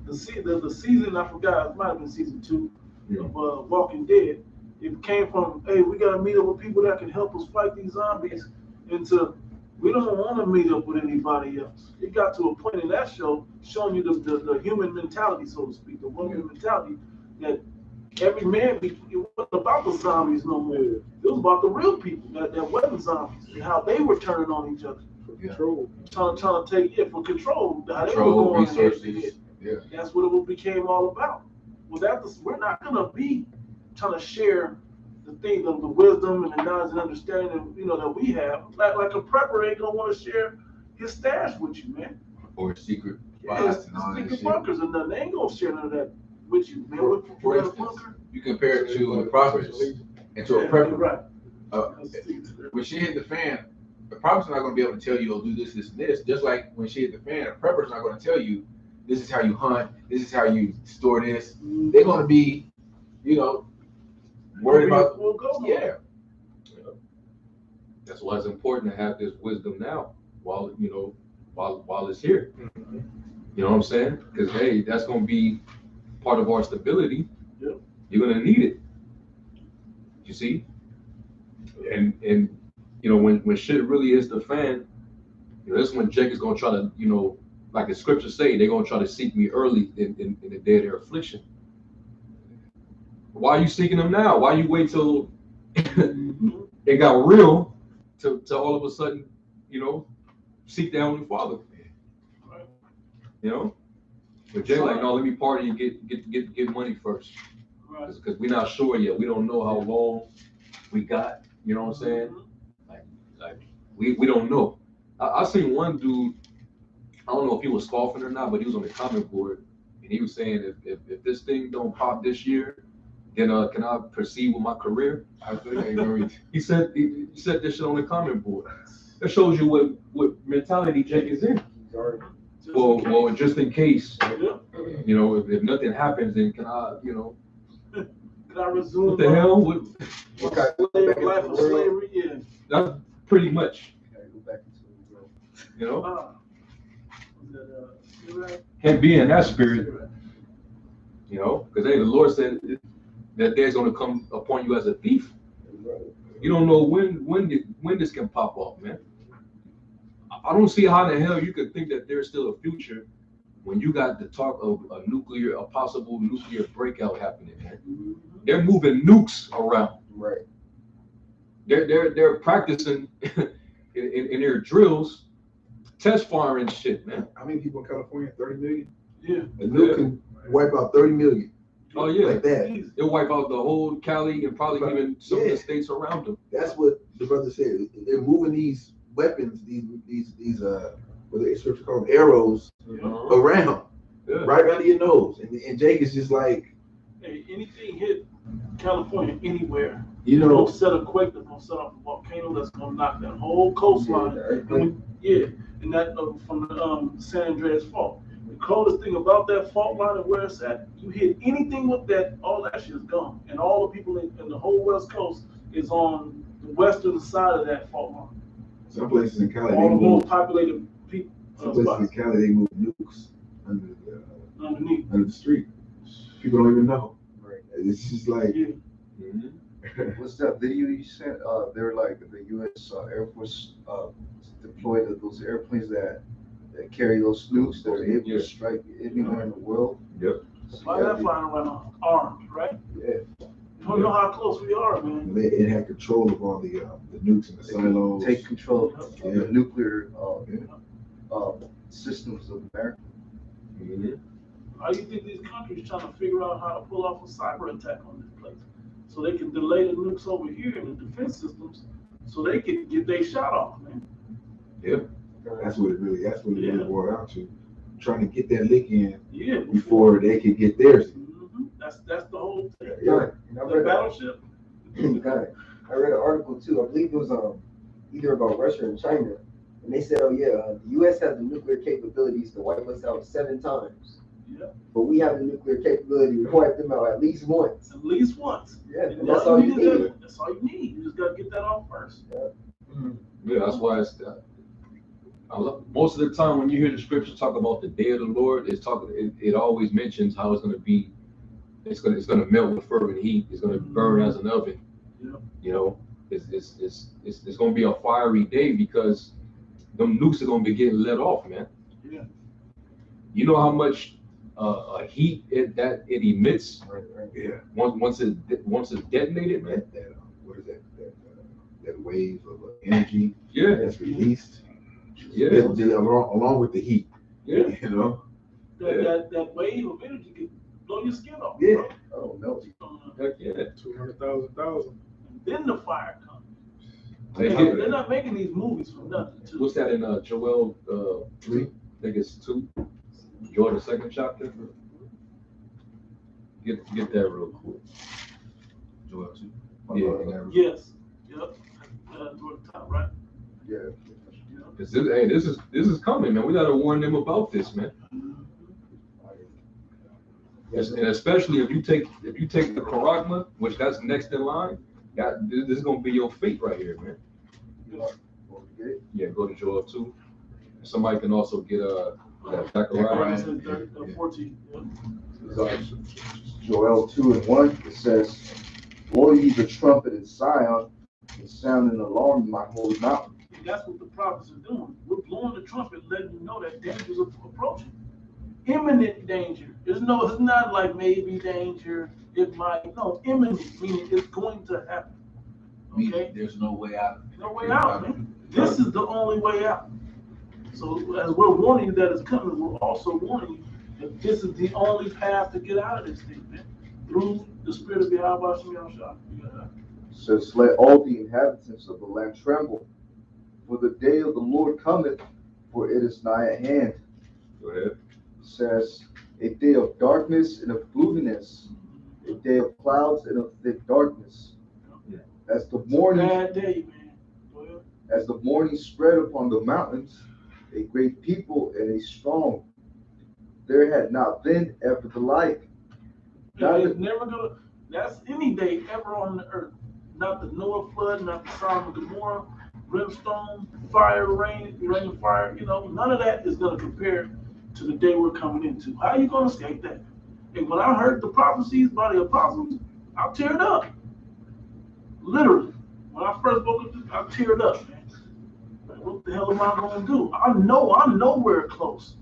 the season, I forgot, it might have been season 2 of Walking Dead. It came from, hey, we gotta meet up with people that can help us fight these zombies, into We don't want to meet up with anybody else. It got to a point in that show showing you the human mentality, so to speak, the woman mentality, that every man, it wasn't about the zombies no more. It was about the real people that wasn't zombies and how they were turning on each other. For control. Trying to take it for control. How they were Control, going head to resources. head. Yeah. That's what it became all about. Well, we're not gonna be trying to share the thing of the wisdom and the knowledge and understanding, that we have. Like a prepper ain't gonna want to share his stash with you, man. Or secret Yeah, spots and all that secret shit. bunkers and nothing. They ain't gonna share none of that with you, man. For What a instance, bunker? you compare it to the prophets and to a Yeah, prepper. right. When she hit the fan, the prophet's not going to be able to tell you, oh, do this, this, and this. Just like when she hit the fan, the prepper's not going to tell you, this is how you hunt, this is how you store this. They're going to be, worried about, yeah. That's why it's important to have this wisdom now, while it's here. You know what I'm saying? Because hey, that's gonna be part of our stability. Yep. You're gonna need it. You see? And when shit really hits the fan, this is when Jake is gonna try to, like the scriptures say, they're gonna try to seek me early in the day of their affliction. Why are you seeking them now? Why you wait till it got real to all of a sudden, seek the Heavenly Father? But Jay like, no, let me party and get money first. Because we're not sure yet. We don't know how long we got. You know what I'm saying? Like we don't know. I seen one dude, I don't know if he was scoffing or not, but he was on the comment board and he was saying if this thing don't pop this year, then can I proceed with my career? I think I remember. He said this shit on the comment board. That shows you what mentality Jake is in. Well, just in case, if nothing happens, then can I, Can I resume? What the hell? Life of slavery? Yeah. That's pretty much, Can't be in that spirit, because hey, the Lord said that there's going to come upon you as a thief. You don't know when this can pop off, man. I don't see how in the hell you could think that there's still a future when you got the talk of a possible nuclear breakout happening, man. They're moving nukes around. Right. They're practicing in their drills, test firing shit, man. How many people in California? 30 million? Yeah. A nuke can wipe out 30 million. Oh yeah. Like that. They'll wipe out the whole Cali and probably even some of the states around them. That's what the brother said. They're moving these weapons, these what they scripture called arrows, around, right under your nose. And Jake is just like, hey, anything hit California anywhere, don't set a quake that's gonna set off a volcano that's gonna knock that whole coastline. And that from the San Andreas fault. The coldest thing about that fault line and where it's at, you hit anything with that, all that shit is gone. And all the people in the whole West Coast is on the western side of that fault line. some places in Cali, all the most populated people. Some places in Cali, they move nukes underneath under the street. People don't even know. Right. It's just like. Yeah. What's that video you sent? They're like the U.S. Air Force deployed those airplanes that carry those nukes that are able to strike anywhere in the world. Yep. Why that flying around armed, right? Yeah. You don't know how close we are, man. It had control of all the nukes and the silos. Take control of the nuclear systems of America. How do you think these countries trying to figure out how to pull off a cyber attack on this place? So they can delay the nukes over here in the defense systems so they can get their shot off, man. Yep. That's what it really boiled out to. Trying to get that lick in before they could get theirs. That's the whole thing. Yeah. The battleship. I read an article too. I believe it was either about Russia and China, and they said, "Oh yeah, the U.S. has the nuclear capabilities to wipe us out 7 times. Yeah. But we have the nuclear capability to wipe them out at least once. At least once. Yeah, and that's all you need. That's all you need. You just gotta get that off first. Yeah, that's why it's. Most of the time when you hear the scripture talk about the day of the Lord, it always mentions how it's going to be. It's going to melt with fervent heat. It's going to burn as an oven. Yeah. You know, it's going to be a fiery day because them nukes are gonna be getting let off, man. Yeah. You know how much heat that it emits Yeah. once it's detonated, man. What is that wave of energy Yeah, that's released? yeah, Along with the heat. yeah. You know? That wave of energy can blow your skin off. Yeah. Oh, no. Heck yeah. 200,000. And then the fire comes. They They're get, not making these movies for nothing, too. what's that in Joel 3? I think it's 2. Joel the 2nd chapter. Get that real quick. Joel 2. Yeah. Yes. Yep. Toward the top, right? Yeah. This is coming, man. We gotta warn them about this, man. And especially if you take the charagma, which that's next in line, this is gonna be your fate right here, man. Yeah, go to Joel 2. Somebody can also get that Zechariah Zechariah. said 14. Yeah. Joel 2:1, it says, blow ye the trumpet in Zion, and sound an alarm in my holy mountain. That's what the prophets are doing. We're blowing the trumpet, letting you know that danger is approaching. Imminent danger. It's not like maybe danger. It might. No, imminent, meaning it's going to happen. Okay? There's no way out. No way out, man. This is the only way out. So as we're warning you that it's coming, we're also warning you that this is the only path to get out of this thing, man. Through the spirit of Yahweh Shem Yahushua. It says, let all the inhabitants of the land tremble, for the day of the Lord cometh, for it is nigh at hand. Go ahead. It says, a day of darkness and of gloominess, a day of clouds and of thick darkness. As the morning, Bad day, man. Go ahead. as the morning spread upon the mountains, a great people and a strong. There had not been ever the like. It's never gonna. That's any day ever on the earth. Not the Noah flood, not the Sodom and Gomorrah, brimstone, fire, rain, fire. None of that is gonna compare to the day we're coming into. How are you gonna escape that? And when I heard the prophecies by the apostles, I teared up. Literally, when I first woke up, I teared up, man. Like, what the hell am I gonna do? I know we're close.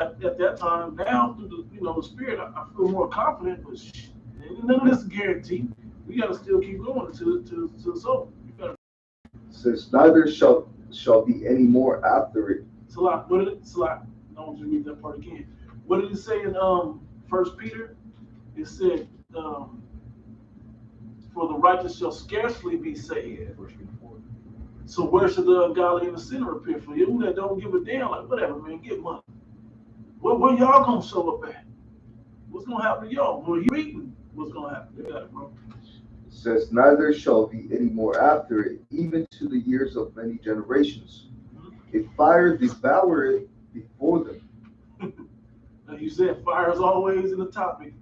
At that time, now through the spirit, I feel more confident, but none of this is guaranteed. We gotta still keep going to the soul. Says neither shall be any more after it. Salah, what did it? Salah, I want you to read that part again. What did it say in 1 Peter? It said, for the righteous shall scarcely be saved. So where should the ungodly and the sinner appear? For you that don't give a damn, like whatever, man, get money. Where y'all gonna show up at? What's gonna happen to y'all? Well, you eating, what's gonna happen? You got it, bro. It says neither shall be any more after it, even to the years of many generations. A fire devour it before them. Like you said, fire is always in the topic.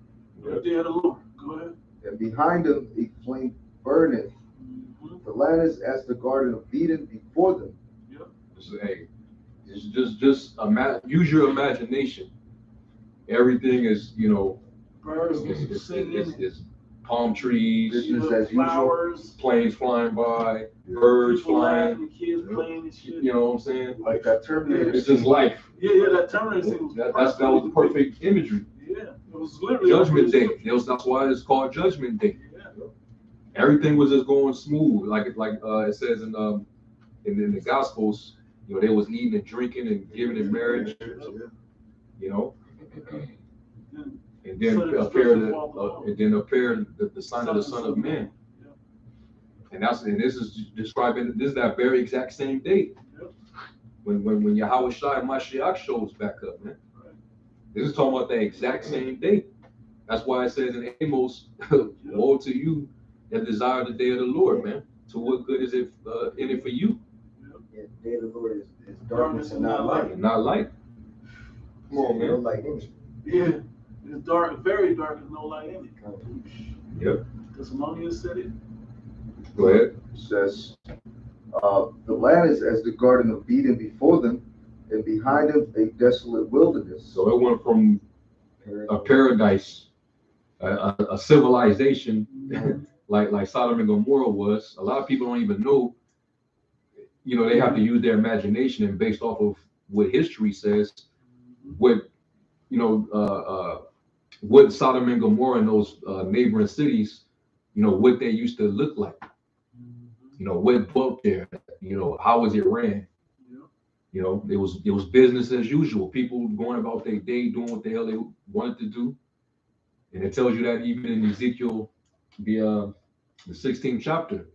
The day of the Lord. Go ahead. And behind them a flame burneth. The land is as the Garden of Eden before them. Hey, it's just use your imagination. Everything is, Birds it's palm trees, Business as usual. flowers, planes flying by, birds people laughing, flying. the kids playing and shit. You know what I'm saying? Like that Terminator. It's just life. Yeah, that Terminator scene was That was perfect imagery. Yeah, it was literally Judgment Day. That's why it's called Judgment Day. Yeah. Everything was just going smooth, like it says in the Gospels. They was eating and drinking and giving in marriage. And then appeared the sign of the Son of Man. And this is describing that very exact same day. When Yahweh Shai and Mashiach shows back up, man. This is talking about the exact same day. That's why it says in Amos, woe to you that desire the day of the Lord, man. To what good is it in it for you? Yeah, the day of the Lord is darkness and not light. And not light. Come on, No man. light in it. Yeah, it's dark, very dark, and no light in it. Yep. Thessalonians said it. Go ahead. It says, the land is as the Garden of Eden before them, and behind them a desolate wilderness. So it went from a paradise, a civilization like Sodom and Gomorrah was. A lot of people don't even know, you know, they have to use their imagination, and based off of what history says, what, you know, what Sodom and Gomorrah and those neighboring cities, you know, what they used to look like, you know, what dwelt there, you know, how was it ran? You know, it was business as usual. People going about their day, doing what the hell they wanted to do, and it tells you that even in Ezekiel, the 16th chapter,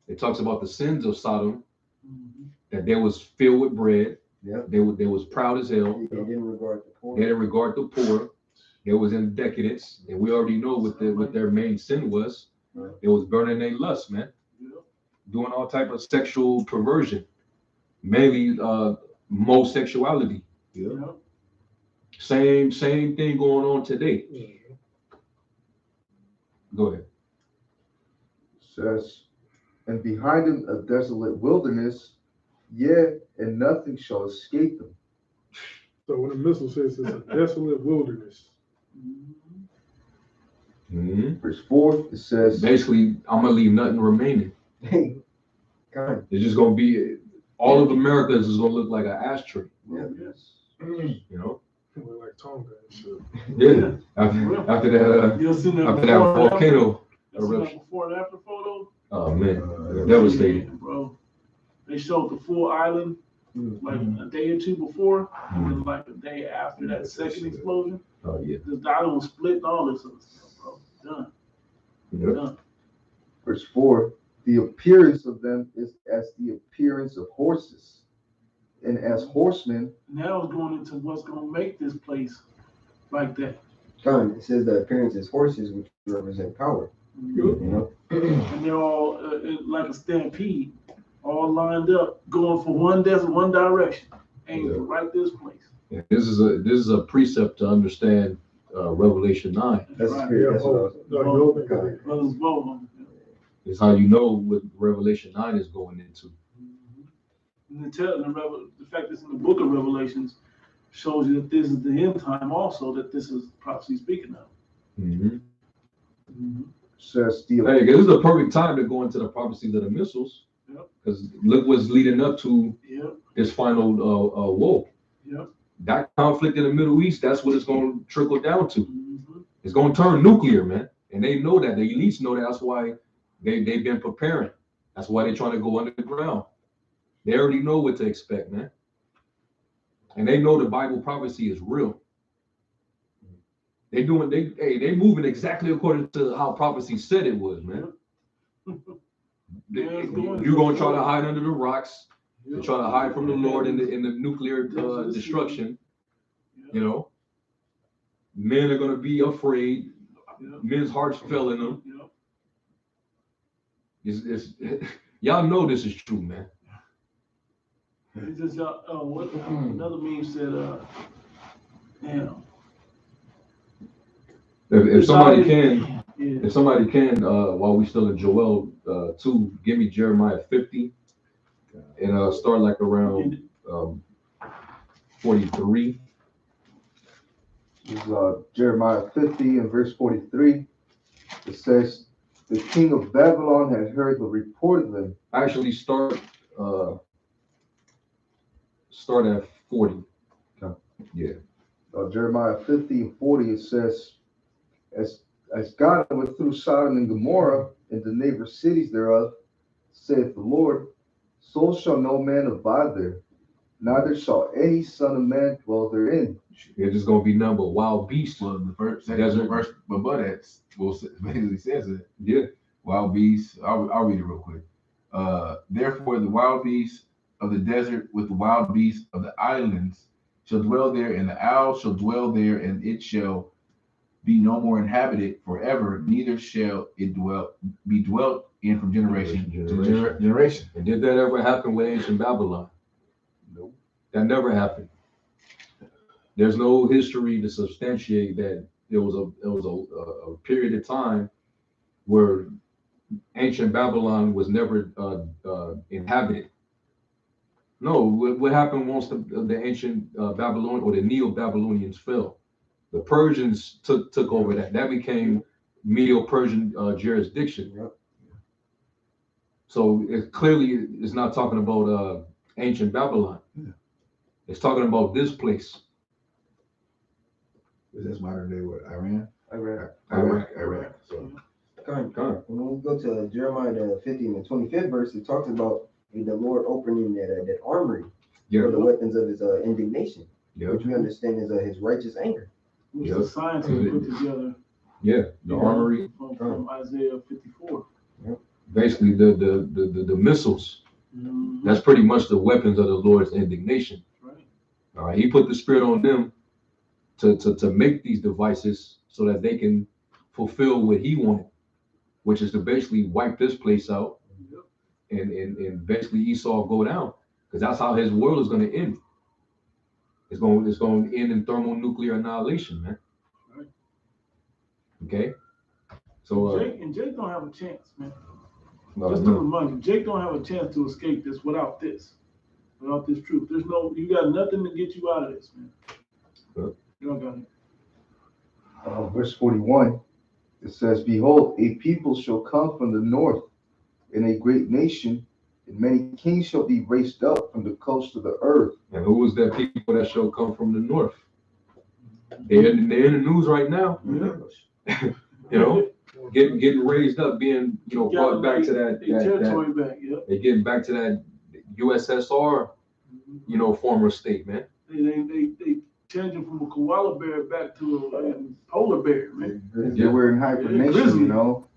it talks about the sins of Sodom, that they was filled with bread. Yep. They was proud as hell. They didn't regard the poor. They didn't regard the poor. They was in decadence, and we already know what their main sin was. It was burning their lust, man. Doing all type of sexual perversion, mainly homosexuality. Same thing going on today. Go ahead. Says, and behind him a desolate wilderness, and nothing shall escape them. So when the missile says it's a desolate wilderness. Verse 4, it says, basically, I'm gonna leave nothing remaining. Hey, God. It's just gonna be all of America is gonna look like an ashtray. Yeah. You know. Like Tonga and shit. Yeah. After that volcano eruption. Before and after photo. Oh man, devastating. Bro, they showed the full island like a day or two before, and then like a day after that second explosion. Oh yeah. The island was split and all this other stuff, bro. Done. Yep. Done. verse 4, the appearance of them is as the appearance of horses, and as horsemen. Now it's going into what's going to make this place like that. God, it says the appearance is horses, which represent power. You know? And they're all like a stampede, all lined up, going for one direction, aimed for right this place. Yeah, this is a precept to understand Revelation 9. That's right. spirit. That's what I was Brothers vote on it. It's how you know what Revelation 9 is going into. And the fact that's in the book of Revelations shows you that this is the end time also, that this is prophecy speaking of. Says the Hey, this is a perfect time to go into the prophecies of the missiles. Because look what's leading up to this final woe. That conflict in the Middle East, that's what it's going to trickle down to. It's going to turn nuclear, man. And they know that. The elites know that. That's why they've been preparing. That's why they're trying to go underground. They already know what to expect, man. And they know the Bible prophecy is real. They moving exactly according to how prophecy said it was, man. You're gonna try to hide under the rocks. You're trying to hide from the Lord in the nuclear destruction. You know, men are gonna be afraid. Men's hearts fell in them. It's y'all know this is true, man. It's just what another meme said. Damn. If somebody can, while we still in Joel 2, give me Jeremiah 50, and start like around 43. This is Jeremiah 50 and verse 43. It says, the king of Babylon had heard the report of them. Actually, start at 40. Okay. Yeah. Jeremiah 50 and 40, it says, as God went through Sodom and Gomorrah and the neighbor cities thereof, saith the Lord, so shall no man abide there, neither shall any son of man dwell therein. It's just gonna be number wild beasts. Well, the second verse above that basically says it. Yeah. Wild beasts. I'll read it real quick. Therefore, the wild beasts of the desert with the wild beasts of the islands shall dwell there, and the owl shall dwell there, and it shall be no more inhabited forever, neither shall it be dwelt in from generation to generation. And did that ever happen with ancient Babylon? No. That never happened. There's no history to substantiate that there was a period of time where ancient Babylon was never inhabited. No, what happened once the ancient Babylon or the Neo-Babylonians fell? The Persians took over that. That became Medo-Persian jurisdiction. So it clearly is not talking about ancient Babylon. Yeah. It's talking about this place. That's modern day what? Iran? Iraq. So When we go to Jeremiah the 50 and the 25th verse, it talks about the Lord opening that armory for the weapons of his indignation, which we understand is his righteous anger. Which the science he put together. Yeah, the armory. From Isaiah 54. Basically, the missiles. Mm-hmm. That's pretty much the weapons of the Lord's indignation. Right. All right, he put the spirit on them to make these devices so that they can fulfill what he wanted, which is to basically wipe this place out and basically Esau go down, because that's how his world is going to end. It's going to end in thermonuclear annihilation, man. Right. Okay. So Jake don't have a chance, man. no, Just to remind you, Jake don't have a chance to escape this without this truth. You got nothing to get you out of this, man. You don't got it. Verse 41, it says, "Behold, a people shall come from the north, and a great nation, and many kings shall be raised up from the coast of the earth." And who was that people that shall come from the north? They're in the news right now. Yeah. You know, getting raised up, being brought back to that territory back. Yeah. They're getting back to that USSR, former state, man. They changing from a koala bear back to a polar bear, man. They were in hibernation,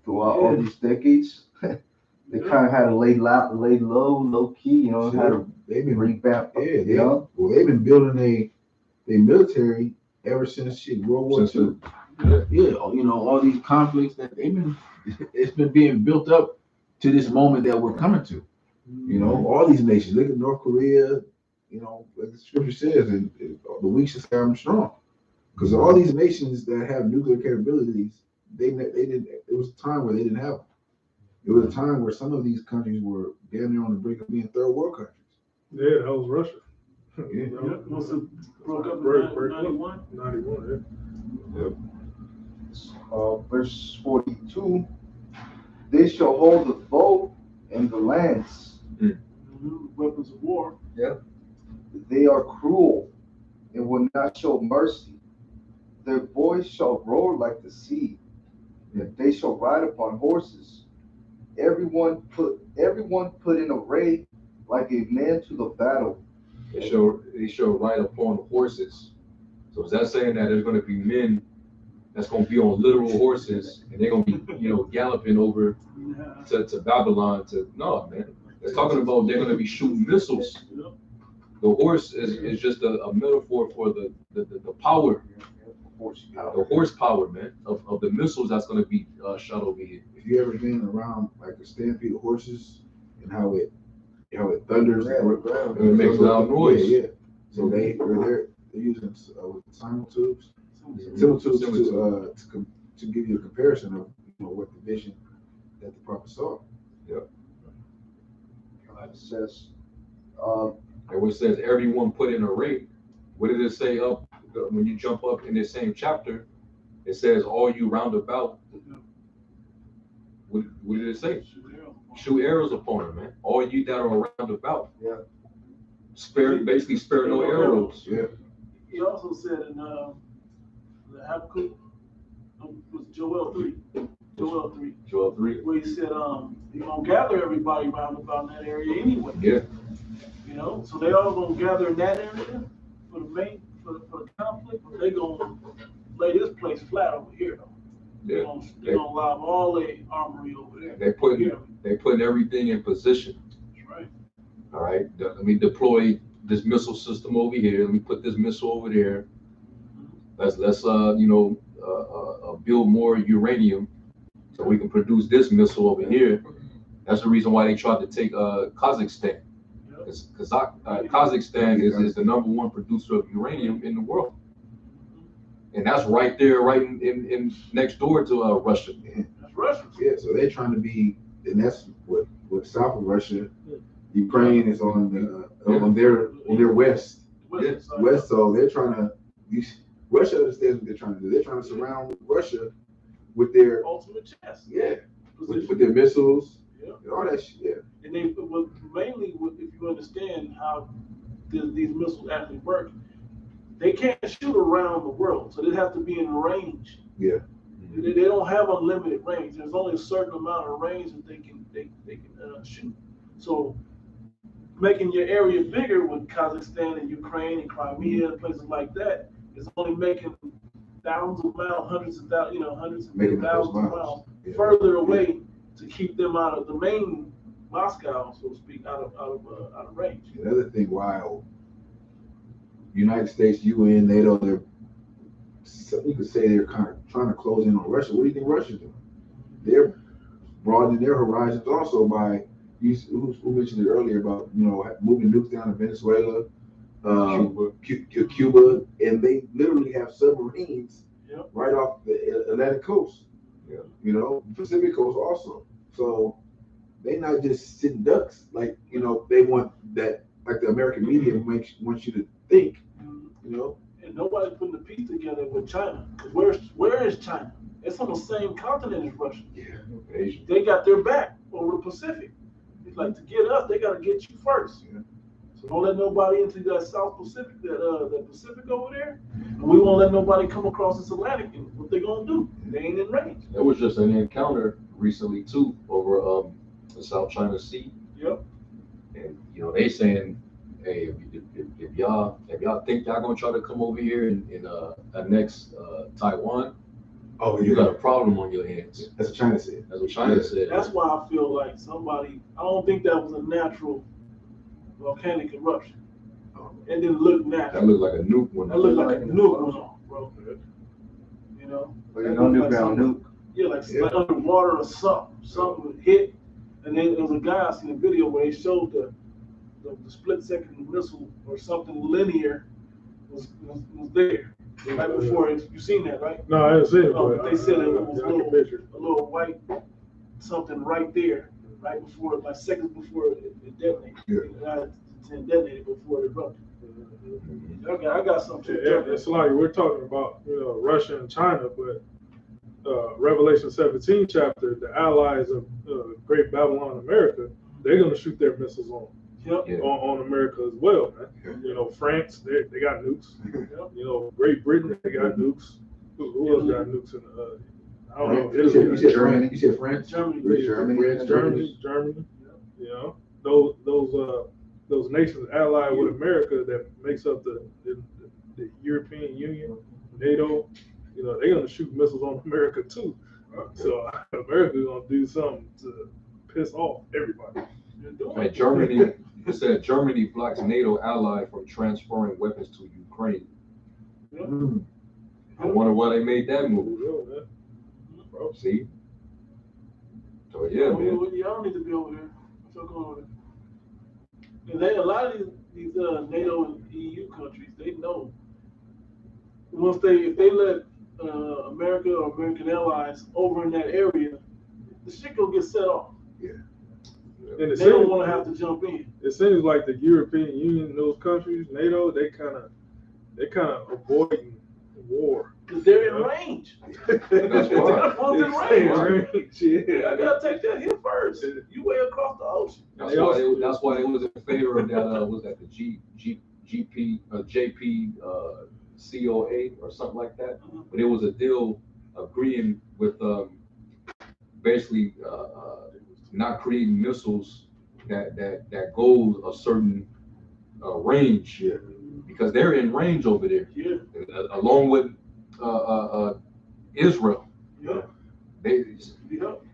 throughout all these decades. They kind of had to lay low key, had to they've been revamp. Well, they've been building a military ever since World War II. Yeah, all these conflicts that it's been being built up to this moment that we're coming to. All these nations. Look at North Korea. Like the scripture says, and the weak shall say I'm strong. Because all these nations that have nuclear capabilities, they didn't. It was a time where they didn't have them. It was a time where some of these countries were damn near on the brink of being third world countries. Yeah, that was Russia. Once it broke up in 91. 91, Verse 42, "They shall hold the bow and the lance." Weapons of war. "They are cruel and will not show mercy. Their voice shall roar like the sea, and they shall ride upon horses. Everyone put in array like a man to the battle." They shall ride upon horses. So is that saying that there's going to be men that's going to be on literal horses and they're going to be, galloping over to Babylon? No, man. It's talking about they're going to be shooting missiles. The horse is just a metaphor for the power, the horsepower, man, of the missiles that's going to be shot over here. If you ever been around like a stampede of horses and how it thunders and it makes loud noise. Yeah. So they're using simul tubes to give you a comparison of what the vision that the prophet saw. Yep. It says, and when it says everyone put in array, what did it say up when you jump up in this same chapter? It says all you round about. What did it say? Shoot arrows upon them, man. All you that are round about. Yeah. Spare no arrows. Yeah. He also said in the Habakkuk, was Joel 3, where he said he's gonna gather everybody round about in that area anyway. Yeah. So they all gonna gather in that area for the conflict, but they gonna lay this place flat over here though. Yeah. They're gonna lob all their armory over there. They putting everything in position. That's right. All right. Let me deploy this missile system over here. Let me put this missile over there. Let's build more uranium so we can produce this missile over here. That's the reason why they tried to take Kazakhstan. Because Kazakhstan is the number one producer of uranium in the world. And that's right there, right in next door to Russia. That's Russia. Yeah, so they're trying to be, and that's what south of Russia. Ukraine is on their west. West, so they're trying to. Russia understands what they're trying to do. They're trying to surround Russia with their ultimate chess. Yeah, with their missiles, Yeah. all that shit. Yeah. And they mainly, if you understand how these missiles actually work, they can't shoot around the world, so they have to be in range. Yeah. They don't have unlimited range. There's only a certain amount of range that they can shoot. So making your area bigger with Kazakhstan and Ukraine and Crimea and places like that is only making thousands of miles, hundreds of Making thousands those of miles. miles Yeah. further away to keep them out of the main Moscow, so to speak, out of range. Another thing, why United States, UN, NATO, you could say they're kind of trying to close in on Russia. What do you think Russia's doing? They're broadening their horizons also by who mentioned it earlier about moving nukes down to Venezuela, Cuba, and they literally have submarines right off the Atlantic coast. Yeah. Pacific coast also. So they not just sitting ducks like they want that, like the American media wants you to think. And nobody's putting the piece together with China. Where is China? It's on the same continent as Russia. Yeah. Asia. They got their back over the Pacific. It's like, to get us, they got to get you first. Yeah. So don't let nobody into that South Pacific, that Pacific over there. And we won't let nobody come across this Atlantic. And what they gonna do? They ain't in range. There was just an encounter recently too over the South China Sea. Yep. And they saying, hey, if y'all think y'all gonna try to come over here and annex Taiwan, Oh, you got a problem on your hands. That's what China said. That's what China said. That's why I feel like I don't think that was a natural volcanic eruption. It didn't look natural. That looked like a nuke one. That looked like a nuke went off, bro. But you know, nuclear nuke. Yeah, like underwater or something would hit. And then there was a guy, I seen a video where they showed the split second missile or something linear was there. Right before it. You seen that, right? No, I didn't see it. But they said it was I can picture. a little white something right there, right before, like seconds before it detonated. Yeah. It detonated before it erupted. I got something. It's like we're talking about, Russia and China, but Revelation 17 chapter, the allies of Great Babylon, America, they're gonna shoot their missiles on. Yep. On America as well, man. France, they got nukes. Great Britain, they got nukes. Who else got nukes in the? I don't know. You said Germany. You said France. Germany. Germany. Those nations allied with America that makes up the European Union, NATO. They're gonna shoot missiles on America too. So America's gonna do something to piss off everybody. And Germany, it said Germany blocks NATO ally from transferring weapons to Ukraine. Yeah. I wonder why they made that move. Bro, see? So yeah, man. Y'all need to be over there. What's going on? And a lot of these NATO and EU countries, they know if they let America or American allies over in that area, the shit gonna get set off. Yeah. And they don't want to have to jump in. It seems like the European Union, those countries, NATO, they kind of avoiding war. Because they're in range. That's why. They're in range. Yeah, I gotta take that hit first. You way across the ocean. That's why they was in favor of that. Was that the JP COA or something like that? But it was a deal agreeing with basically not creating missiles that go a certain range, because they're in range over there, along with Israel.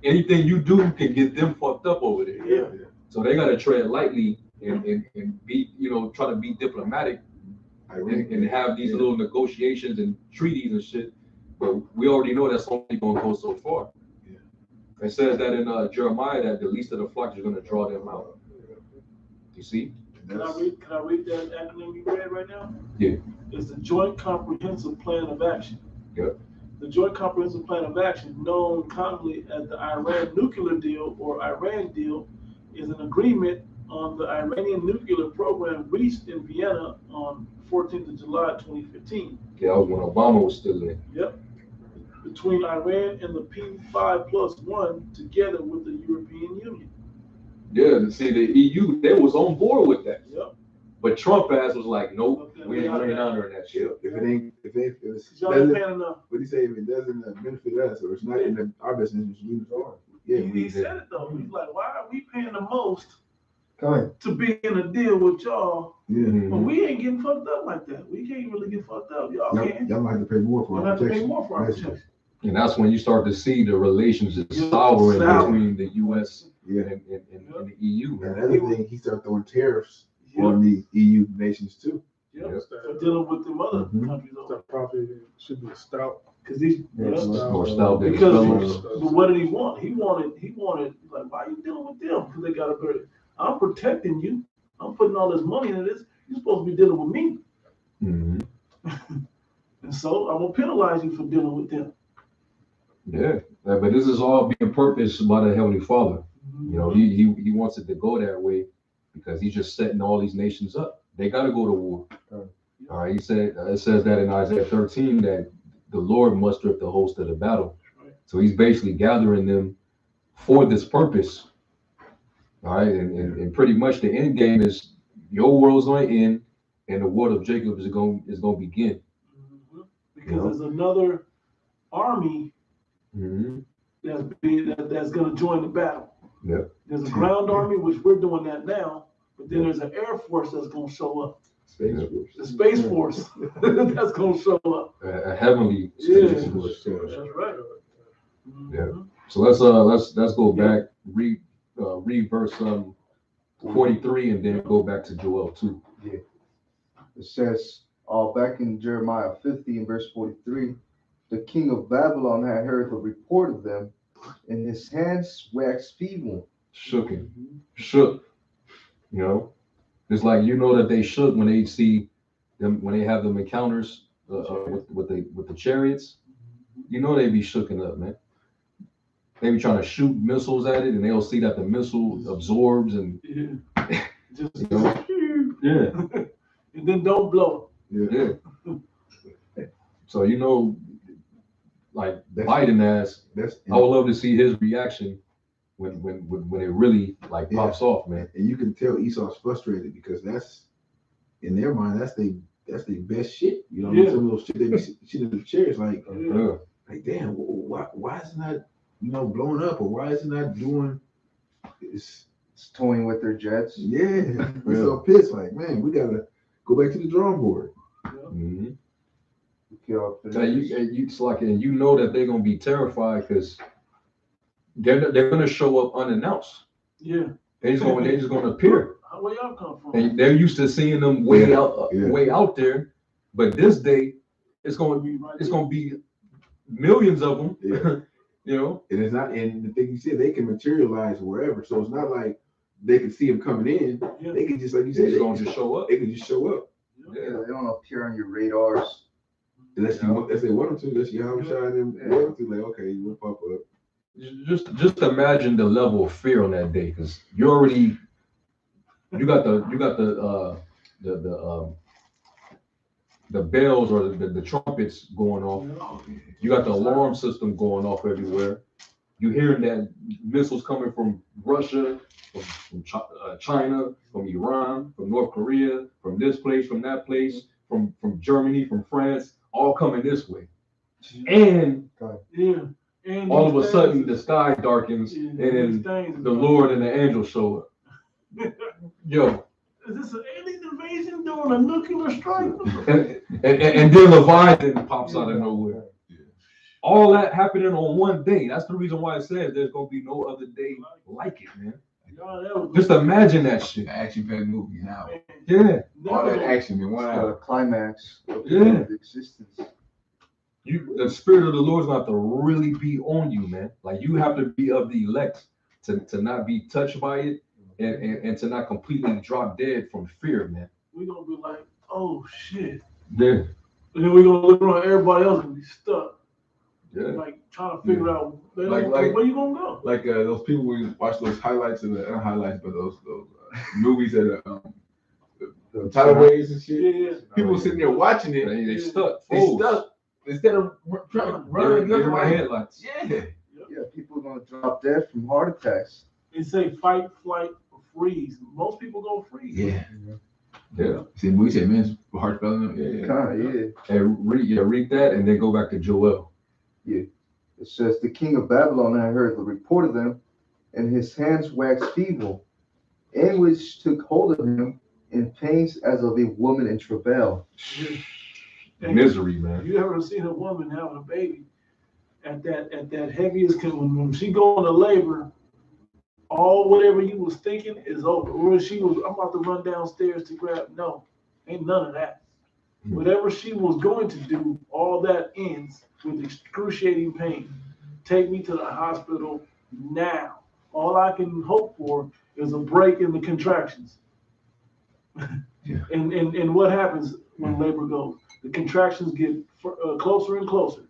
Anything you do can get them fucked up over there. So they gotta tread lightly and be, try to be diplomatic and have these little negotiations and treaties and shit. But we already know that's only gonna go so far. It says that in Jeremiah that the least of the flock is going to draw them out. You see? Can I read that acronym you read right now? Yeah. It's the Joint Comprehensive Plan of Action. Yep. The Joint Comprehensive Plan of Action, known commonly as the Iran Nuclear Deal or Iran Deal, is an agreement on the Iranian nuclear program reached in Vienna on 14th of July 2015. Yeah, that was when Obama was still in. Yep. Between Iran and the P5+1 together with the European Union. Yeah, see, the EU, they was on board with that. Yep. But Trump ass was like, nope, Okay, we ain't honoring that shit. If it ain't, if it's, Y'all ain't doesn't, paying enough. what do you say? If it doesn't benefit us, or it's not in our best interest, we withdraw. Yeah, He said it though. He's like, why are we paying the most Come on. to be in a deal with y'all? yeah. But we ain't getting fucked up like that. We can't really get fucked up. Y'all can. Y'all might have to pay more for Y'all our have to pay protection. more for our Basically. protection. And that's when you start to see the relations is Yeah, souring sour. between the US Yeah. and the EU. And Man. another thing, he started throwing tariffs Yep. on the EU nations too. Yep. Yep. For dealing with them other Mhm. countries over. That probably should be a stout. Because these, More stout than because fellas. but what did he want? He wanted like, why are you dealing with them? Because they got a better. I'm protecting you. I'm putting all this money into this. You're supposed to be dealing with me. Mhm. And so I'm gonna penalize you for dealing with them. Yeah, but this is all being purposed by the Heavenly Father. You know, he wants it to go that way because he's just setting all these nations up. They got to go to war. All right, he said it says that in Isaiah 13 that the Lord mustereth the host of the battle. So he's basically gathering them for this purpose. All right, and pretty much the end game is your world's going to end, and the word of Jacob is going to begin. Because there's another army Mm-hmm. that's going to join the battle. Yep. There's a ground army, which we're doing that now, but then there's an air force that's going to show up. Space Yep. Force. The space force that's going to show up. A heavenly Yeah. space force. That's right. Yeah. So let's go back, read verse 43, and then go back to Joel 2. It says, back in Jeremiah 50 and verse 43, the king of Babylon had heard the report of them, and his hands waxed feeble. Shook. You know, it's like that they shook when they see them when they have them encounters with the chariots. You know they be shooken up, man. They be trying to shoot missiles at it, and they'll see that the missile absorbs and Just, you know, yeah. And then don't blow. Yeah. So like That's- Biden ass, That's I would love to see his reaction when it really like pops off, man. and you can tell Esau's frustrated because that's in their mind that's the best shit. You know, Yeah. some of those shit they be shit in the chairs like Yeah. damn, why is it not blowing up, or why is it not doing it's It's toying with their jets. yeah. We're so pissed, like, man, we gotta go back to the drawing board. Mm-hmm. It's like, and you know that they're gonna be terrified because they're gonna show up unannounced. Yeah. They're just gonna appear. Where y'all come from? And they're used to seeing them way out there, but this day it's gonna be millions of them. Yeah. You know, And it's not, and the thing you said, they can materialize wherever. So it's not like they can see them coming in. Yeah. They can just, like you they're said, just gonna just show up. they can just show up. Yeah, they don't appear on your radars. Unless they want them to, unless you have a shot at them, want to, like, okay, you will pop up. Just imagine the level of fear on that day, because you got the bells or the trumpets going off. You got the alarm system going off everywhere. You hearing that missiles coming from Russia, from China, from Iran, from North Korea, from this place, from that place, from Germany, from France, all coming this way. And And all of a sudden the sky darkens, and then the Lord and the angels show up. Yo. Is this an alien invasion doing a nuclear strike? And then Leviathan pops out of nowhere. All that happening on one day. That's the reason why it says there's gonna be no other day like it, man. Just imagine that shit. Action-packed movie now. Yeah. All that action in 1 hour. Climax of Yeah. existence. The spirit of the Lord's gonna have to really be on you, man. Like you have to be of the elect to not be touched by it and to not completely drop dead from fear, man. We're gonna be like, oh shit. Yeah. And then we're gonna look around, everybody else and be stuck. Yeah. Like trying to figure out Like- where you gonna go. Like those people we watch those highlights of the highlights, but those movies that the tidalwaves and shit. Yeah. People sitting there watching it. They stuck. They stuck instead of trying to run They're in my another way. headlights. Yeah. Yeah, people are gonna drop dead from heart attacks. It say fight, flight, or freeze. Most people go freeze. Yeah. Yeah. See, we said men's heart failure. Yeah. Kind, yeah. And read that and then go back to Joel. It says, the king of Babylon had heard the report of them, and his hands waxed feeble. Anguish took hold of him, in pains as of a woman in travail. Misery, man. You ever seen a woman having a baby at that heaviest, when she go into labor, all whatever you was thinking is over. Or she was, I'm about to run downstairs to grab. No, ain't none of that. Whatever she was going to do, all that ends with excruciating pain. Take me to the hospital now. All I can hope for is a break in the contractions. Yeah. And what happens when labor goes? The contractions get closer and closer.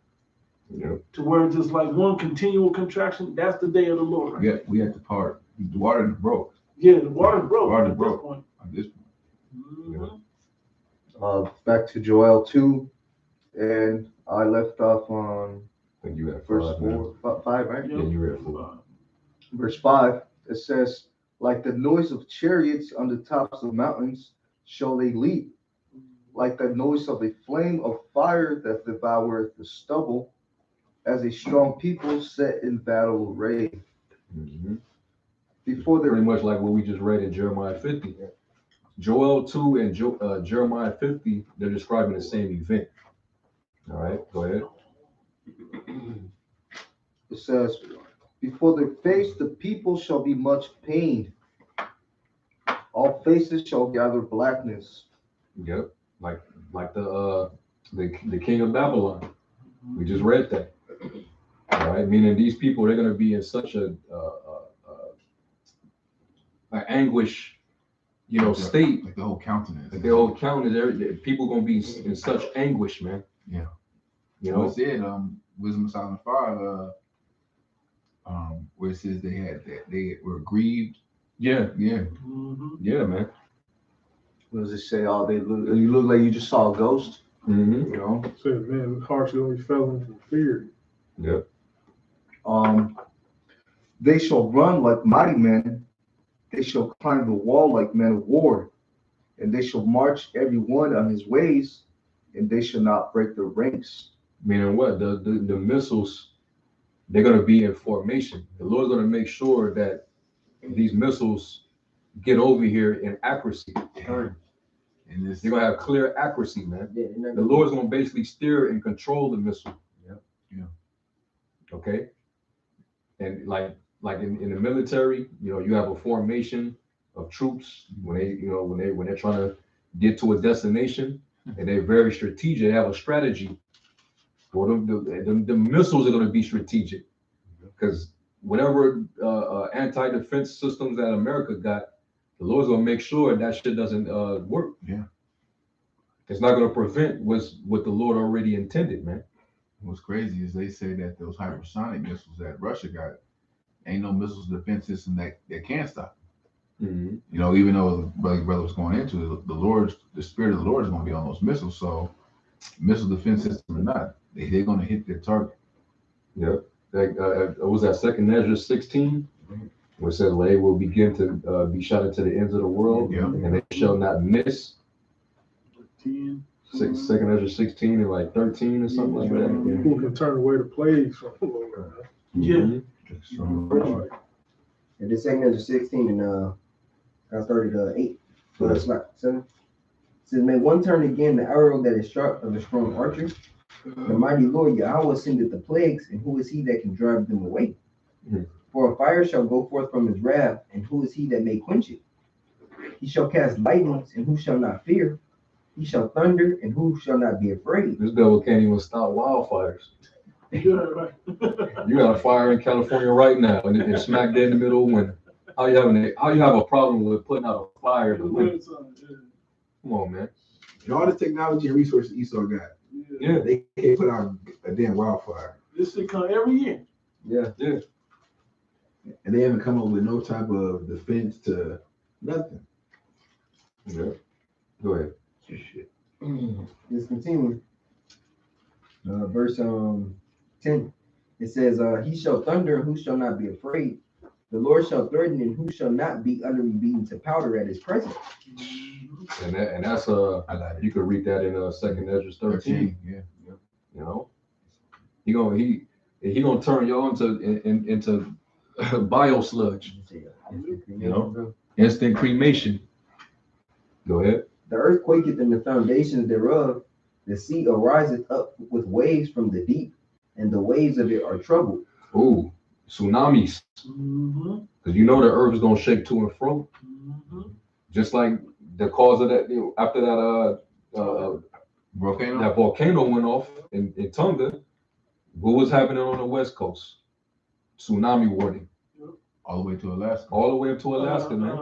Yep. To where it's just like one continual contraction. That's the day of the Lord. Right? Yeah, we had to part. The water broke. Yeah, the water broke Water at broke. this point. At this point. Mhm. Back to Joel 2, and I left off on I think you had verse 5, man. 5, right? Yeah, you read 4. Verse 5, it says, like the noise of chariots on the tops of mountains shall they leap, like the noise of a flame of fire that devoureth the stubble, as a strong people set in battle array. Mm-hmm. Before Pretty the much like what we just read in Jeremiah 50. Joel 2 and Jeremiah 50, they're describing the same event. All right, go ahead. it says, before their face the people shall be much pained, all faces shall gather blackness. Yep, like the king of Babylon. We just read that. All right, meaning these people, they're going to be in such a anguish, state. Like the whole countenance. Like their whole countenance, people going to be in such anguish, man. Yeah. You Well, know. it said, Wisdom of Solomon 5, where it says they were grieved. Yeah. Yeah. Mhm. Yeah, man. What does it say? Oh, you look like you just saw a ghost. Mm-hmm. You know. Said, man, hearts only fell from fear. Yep. They shall run like mighty men. They shall climb the wall like men of war, and they shall march every one on his ways, and they shall not break their ranks. Meaning what? The missiles, they're going to be in formation. The Lord's going to make sure that these missiles get over here in accuracy. And this, They're going to have clear accuracy, man. Yeah, they're not The Lord's going to basically steer and control the missile. Yep. Yeah. Okay. And like in the military, you have a formation of troops when they're trying to get to a destination, and they're very strategic. They have a strategy. For them, the missiles are going to be strategic, because whatever anti-defense systems that America got, the Lord's going to make sure that shit doesn't work. Yeah. It's not going to prevent what the Lord already intended, man. what's crazy is they say that those hypersonic missiles that Russia got, ain't no missiles defense system that can stop them. Mm-hmm. Even though brother was going into it, the spirit of the Lord is going to be on those missiles. So missile defense system or not, they're going to hit their target. Yep. Like, was that 2 Ezra 16? Where it says, they will begin to be shot into the ends of the world, and they shall not miss. 10. 2 Ezra 16 and like 13 or something like that. Who can turn away the plagues from the Lord? Yeah. Mhm. And the second Ezra 16 and I started 8. So that's like 7. It says, may one turn again the arrow that is struck of a strong archer. The mighty Lord Yahweh sendeth the plagues, and who is he that can drive them away? Mhm. For a fire shall go forth from his wrath, and who is he that may quench it? He shall cast lightnings, and who shall not fear? He shall thunder, and who shall not be afraid? This devil can't even stop wildfires. Yeah, right. You got a fire in California right now, and it's smack dead in the middle of winter. How you have a problem with putting out a fire in the winter? Come on, man. And all the technology and resources Esau got, Yeah. they can't put out a damn wildfire. This should come every year. Yeah. And they haven't come up with no type of defense to nothing. Yeah. Go ahead. Shit. Let's continue. Verse 10. It says, he shall thunder, and who shall not be afraid? The Lord shall threaten, and who shall not be utterly beaten to powder at his presence. And that's you could read that in 2nd Ezra 13. Yeah. You know, he gonna turn y'all into bio sludge. You know, instant cremation. Go ahead. The earth quaketh in the foundations thereof. The sea ariseth up with waves from the deep, and the waves of it are troubled. Ooh, tsunamis. Because you know the earth is gonna shake to and fro. Just like the cause of that, after that Volcano. that volcano went off in Tonga, what was happening on the west coast? Tsunami warning. All the way to Alaska. All the way up to Alaska, man.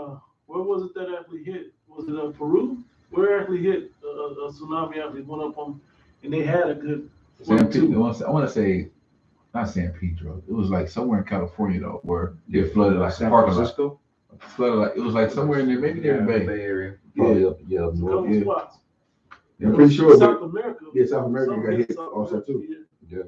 Where was it that actually hit? Was it Peru? Where actually hit a tsunami actually went up on, and they had a good San Pedro. I want to say, not San Pedro. It was like somewhere in California though, where it flooded like San parking lot. Francisco. Flooded like it was like somewhere in there, maybe near the Bay. Area. Probably up a couple north. spots. I'm pretty sure. South America. Yeah, South America Some got hit South also America, too. yeah.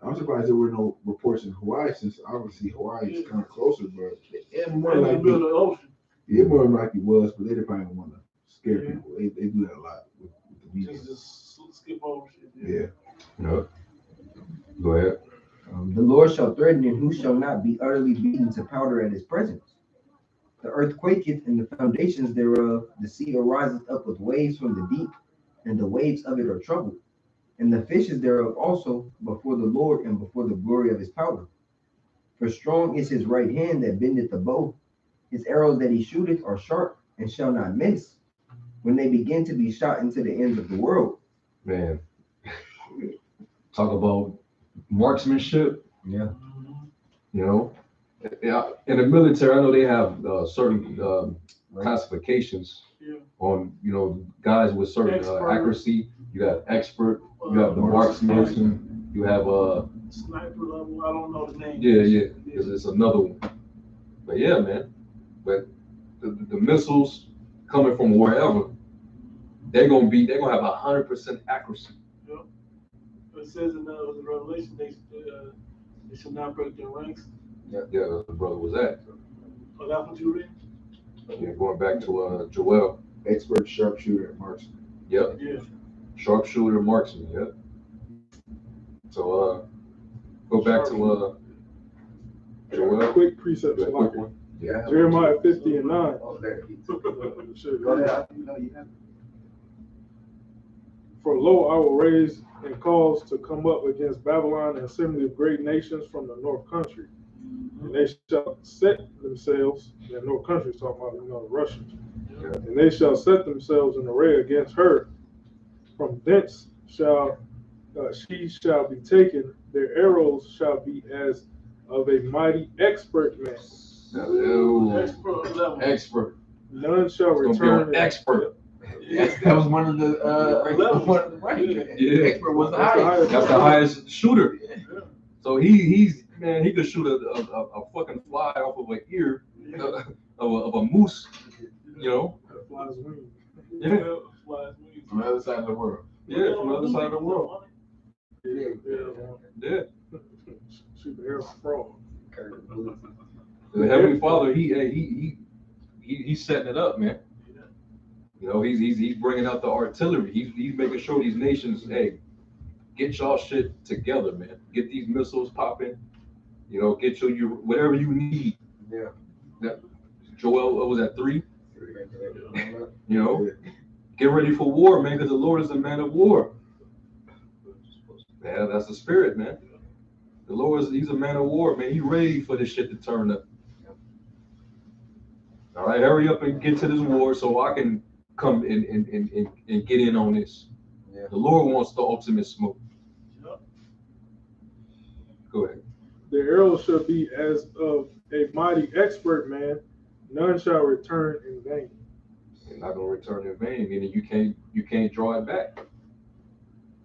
I'm surprised there were no reports in Hawaii, since obviously Hawaii is kind of closer, but it more Right in the likely, middle of the ocean. it more likely was, but they didn't probably want to scare people. They do that a lot with the media. Just skip over shit. Yeah. No. Go ahead. The Lord shall threaten, and who shall not be utterly beaten to powder at his presence. The earth quaketh in the foundations thereof. The sea ariseth up with waves from the deep, and the waves of it are troubled. And the fishes thereof also before the Lord, and before the glory of his power. For strong is his right hand that bendeth the bow. His arrows that he shooteth are sharp, and shall not miss, when they begin to be shot into the ends of the world. Man. Talk about marksmanship. Yeah. You know, yeah, in the military, I know they have certain classifications on, guys with certain accuracy. You have expert, you have the marksman, you have sniper level. I don't know the name. yeah, it's another one. But yeah, man. But the missiles coming from wherever, they're gonna have 100% accuracy. Yep. It says in the Revelation they should not break their ranks. Yeah, the brother was at. Oh, that's what you read? Yeah, going back to Joel. Expert sharpshooter and marksman. Yep. Yeah. Sharpshooter, marksman. Yep. So go back to Joel. Quick precepts. Yeah, quick one. Yeah. Jeremiah 50 and 9. Oh, there. Sure. Go ahead. No, you have. For lo, I will raise and cause to come up against Babylon an assembly of great nations from the north country. And they shall set themselves, the north country is talking about, the Russians. Yeah. And they shall set themselves in array against her. From thence shall she shall be taken. Their arrows shall be as of a mighty expert man. Expert. None shall It's gonna return. be an expert. Yes, that was one of the right. Yeah. Expert was the highest. That's the highest shooter. So he could shoot a fucking fly off of an ear of a moose, Flies wings. Yeah. From the other side of the world. Yeah, from the other side of the world. Yeah. Yeah. Shoot the arrow frog. The Heavenly Father, he's setting it up, man. He's bringing out the artillery. He's making sure these nations, hey, get y'all shit together, man. Get these missiles popping. Get you whatever you need. Yeah. That Joel, what was that 3? Get ready for war, man, because the Lord is a man of war. Man, that's the spirit, man. The Lord he's a man of war, man. He's ready for this shit to turn up. All right, hurry up and get to this war so I can come and get in on this. Yeah. The Lord wants the ultimate smoke. Yep. Go ahead. The arrow shall be as of a mighty expert man. None shall return in vain. They're not gonna return in vain, meaning you can't draw it back.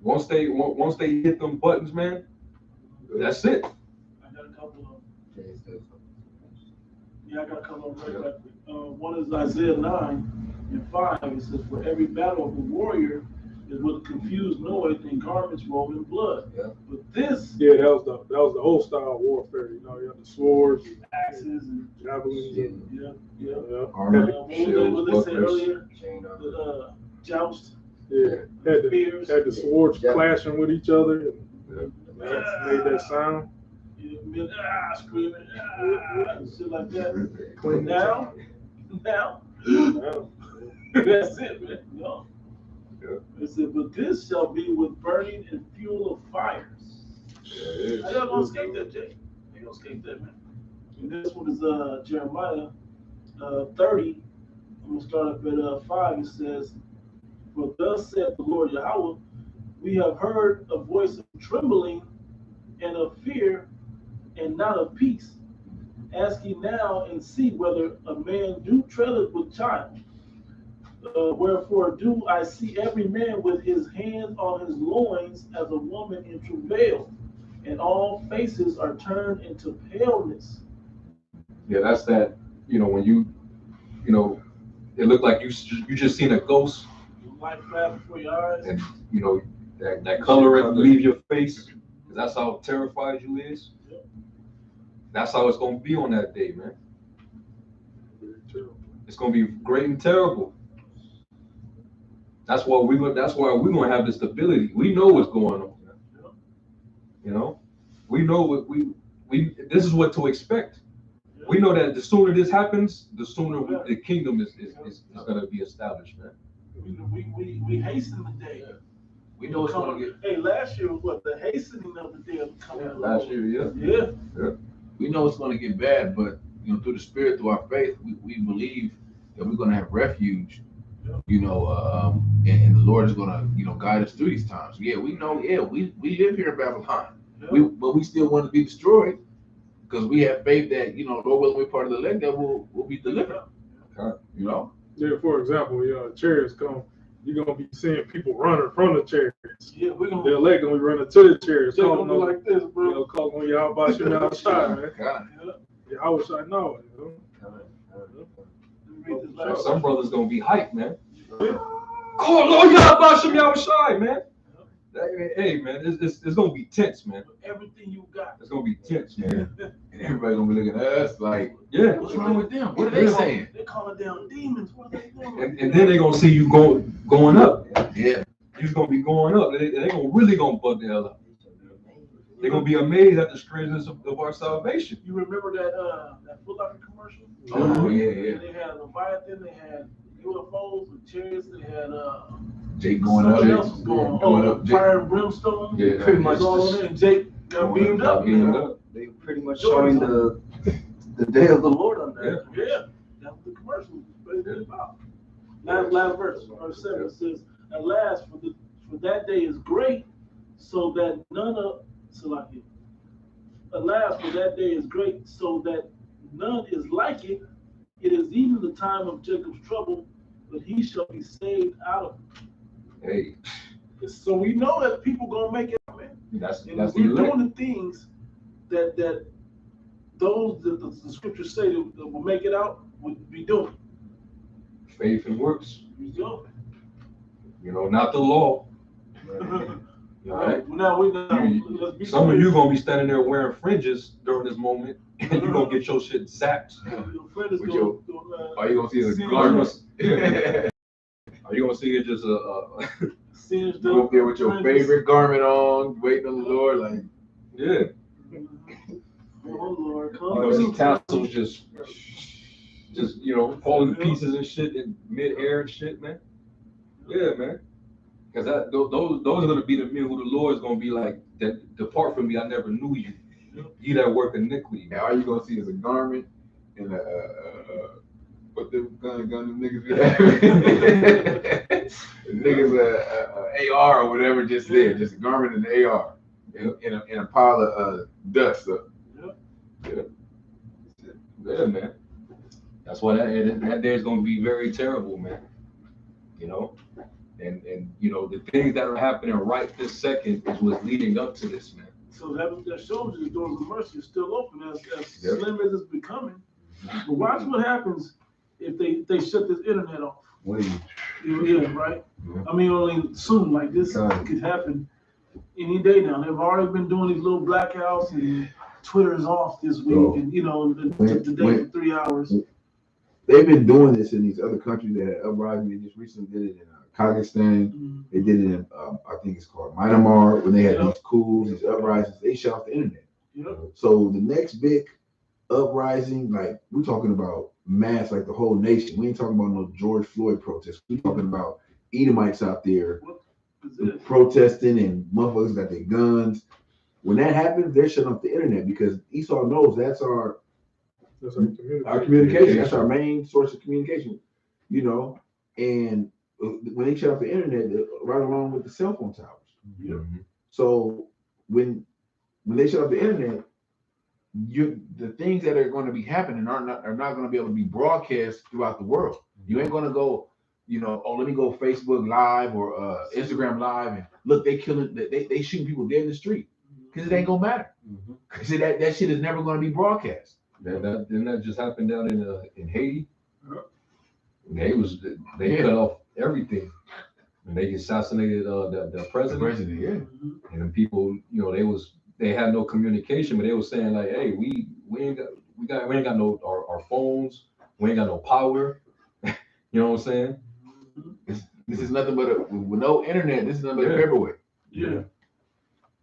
Once they hit them buttons, man, that's it. I got a couple of very quickly. One is Isaiah 9 and 5. It says, for every battle of a warrior is with a confused noise and garments rolled in blood. Yeah. But this Yeah, that was the old style warfare. You know, you had the swords, axes and javelins, and yeah. Armor, What they say bucklers. earlier? Chain armor. The joust, had the swords clashing with each other, and made that sound. Screaming, shit like that. But now, that's it, man. No. Yeah. It said, but this shall be with burning and fuel of fires. How y'all gonna escape that, Jay? You gonna escape that, man. And this one is Jeremiah 30. I'm gonna start up at 5. It says, for thus saith the Lord Yahweh, we have heard a voice of trembling and of fear and not of peace. Ask ye now and see whether a man do tread it with child. Wherefore do I see every man with his hand on his loins as a woman in travail, and all faces are turned into paleness. Yeah, that's that. When you it looked like you just seen a ghost, Light flash before your eyes. and that color leave your face. 'Cause that's how terrified you is. That's how it's gonna be on that day, man. It's gonna be great and terrible. That's why we're gonna have the stability. We know what's going on. We know what this is what to expect. We know that the sooner this happens, the sooner the kingdom is gonna be established, man. We hasten the day. We know it's gonna get. Hey, last year was what, the hastening of the day of coming. Last year, Yeah. We know it's going to get bad, but through the Spirit, through our faith, we believe that we're going to have refuge. And the Lord is going to guide us through these times. Yeah, we know. Yeah, we live here in Babylon, but we still want to be destroyed because we have faith that Lord willing, we're part of the elect that will be delivered. Yeah, for example, chariots come. You're gonna be seeing people running from the chariots. Yeah, we're gonna. The elect gonna be running to the chariots. They're gonna be like this, bro. Calling on y'all about you outside, man. God. Yeah, I wish I know it. Some brothers gonna be hyped, man. Call Lord Yahweh outside, man. Hey, man, it's gonna be tense, man. Everything you got. It's gonna be tense, man. And everybody gonna be looking at us like, Yeah. what's wrong with them? What are they saying? They're calling down demons. What are they doing? And then they're gonna see you going up. Yeah. You're gonna be going up. They're really gonna bug the hell up. They're gonna be amazed at the strangeness of our salvation. You remember that Foot Locker commercial? Oh, yeah. They had Leviathan, they had UFOs with chariots, they had Jake going up. something else was going on. Fire and brimstone. Yeah. Pretty much All on there, and Jake got beamed up. They pretty much showing the day of the Lord on that. Yeah, that's what the commercial was basically about. Last verse 7 says, at last, for that day is great, so that none of alas, for that day is great, so that none is like it. It is even the time of Jacob's trouble, but he shall be saved out of it. Hey, So we know that people gonna make it, man. that's And the we're elect. doing the things that those that the scriptures say that will make it out would be doing. Faith and works. We go. Not the law. All right. Now let's be Some of clear. you gonna be standing there wearing fringes during this moment, and you're gonna get your shit zapped. Your friend is With gonna, Are you gonna see the See, garments? Are you gonna see it just singed Go up there with your friends. favorite garment on, waiting on the Lord, like yeah? Oh Lord, You come gonna see through. tassels just falling to pieces and shit in mid-air and shit, man. Yeah, man. Because those are gonna be the men who the Lord is gonna be like, that depart from me, I never knew you. You that work iniquity. now all you gonna see is a garment and what the gun the niggas be having. The niggas AR or whatever just there, just a garment and an AR in a pile of dust. Yeah, man. That's why that day is gonna be very terrible, man. And the things that are happening right this second is what's leading up to this, man. So that shows you the doors of mercy is still open as Yep. slim as it's becoming. But watch what happens if they shut this internet off. Wait. Yeah, right? I mean, only soon, like this could happen any day now. They've already been doing these little blackouts, and Twitter is off this week, and today for 3 hours. They've been doing this in these other countries that had uprising. They just recently did it in Kazakhstan. They did it in, I think it's called Myanmar, when they had these coups, these uprisings. They shut off the internet. So the next big uprising, like we're talking about mass, like the whole nation. We ain't talking about no George Floyd protests. We're talking about Edomites out there protesting, and motherfuckers got their guns. When that happens, they're shutting off the internet because Esau knows that's our communication. That's our main source of communication, and when they shut off the internet, right along with the cell phone towers. So when they shut off the internet, the things that are going to be happening are not going to be able to be broadcast throughout the world. You ain't going to go, let me go Facebook Live or Instagram Live and look, they killing, they shooting people dead in the street, because it ain't gonna matter. Because that shit is never going to be broadcast. Didn't that just happen down in Haiti? They cut off everything, and they assassinated the president. And then people, they had no communication, but they were saying like, hey, we ain't got no our phones, we ain't got no power. You know what I'm saying? This is nothing but with no internet. This is nothing but a paperweight.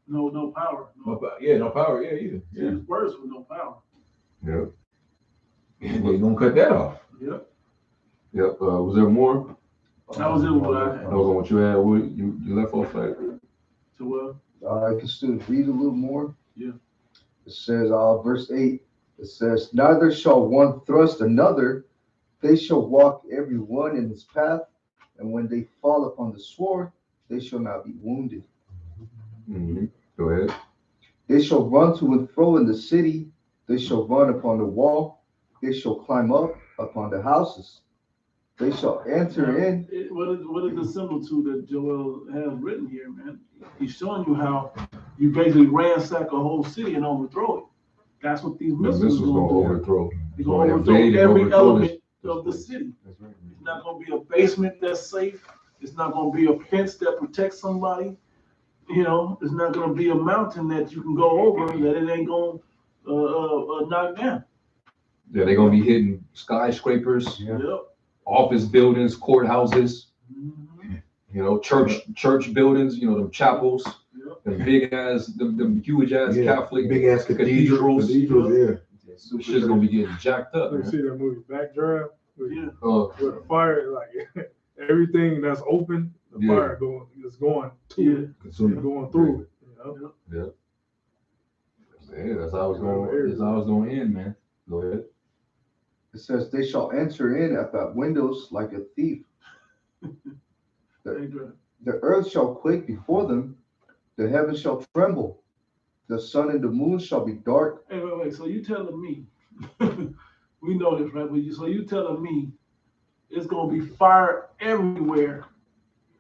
No power. No power. Yeah, either. It's worse with no power. Yep. They're gonna cut that off. Yep. Was there more? That was it. What I had. That was on what you had. You left off at. So I can still read a little more. Yeah. It says, verse 8. It says, neither shall one thrust another; they shall walk every one in his path, and when they fall upon the sword, they shall not be wounded. Go ahead. They shall run to and fro in the city; they shall run upon the wall; they shall climb up upon the houses; they shall enter in. What is the similitude that Joel has written here, man? He's showing you how you basically ransack a whole city and overthrow it. That's what these missiles are going to overthrow. They're going to overthrow every element of the city. It's not going to be a basement that's safe. It's not going to be a fence that protects somebody. It's not going to be a mountain that you can go over that it ain't going to knock down. Yeah, they're going to be hitting skyscrapers, office buildings, courthouses, church buildings, them chapels, them big ass, them huge ass Catholic big ass cathedrals. Shit's going to be getting jacked up. You see that movie Backdraft? With the fire, like everything that's open, the fire is going to it, going through it. Yeah, that's how it's going to end, man. Go ahead. It says, they shall enter in at the windows like a thief. The earth shall quake before them, the heavens shall tremble, the sun and the moon shall be dark. Hey, wait. So you telling me, we know this, right? So you telling me it's going to be fire everywhere,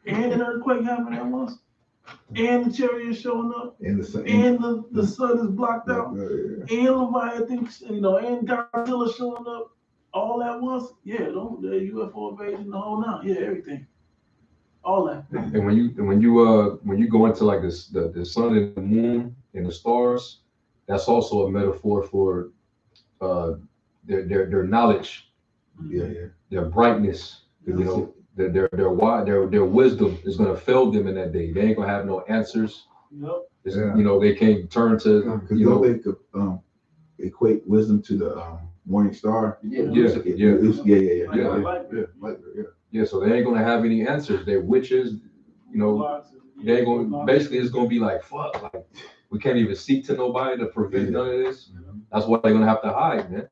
and an earthquake happening at once, and the chariot is showing up, and the sun is blocked out, and Leviathan, and Godzilla showing up all at once? Yeah, the UFO invasion, the whole now, everything, all that. And when you go into like this, the sun and the moon and the stars, that's also a metaphor for their knowledge, their brightness. Their wisdom is going to fail them in that day. They ain't going to have no answers. They can't turn to. Because they could equate wisdom to the morning star. Yeah. So they ain't going to have any answers. They're witches. They ain't going to. Basically, it's going to be like fuck. Like we can't even seek to nobody to prevent none of this. That's why they're going to have to hide, man.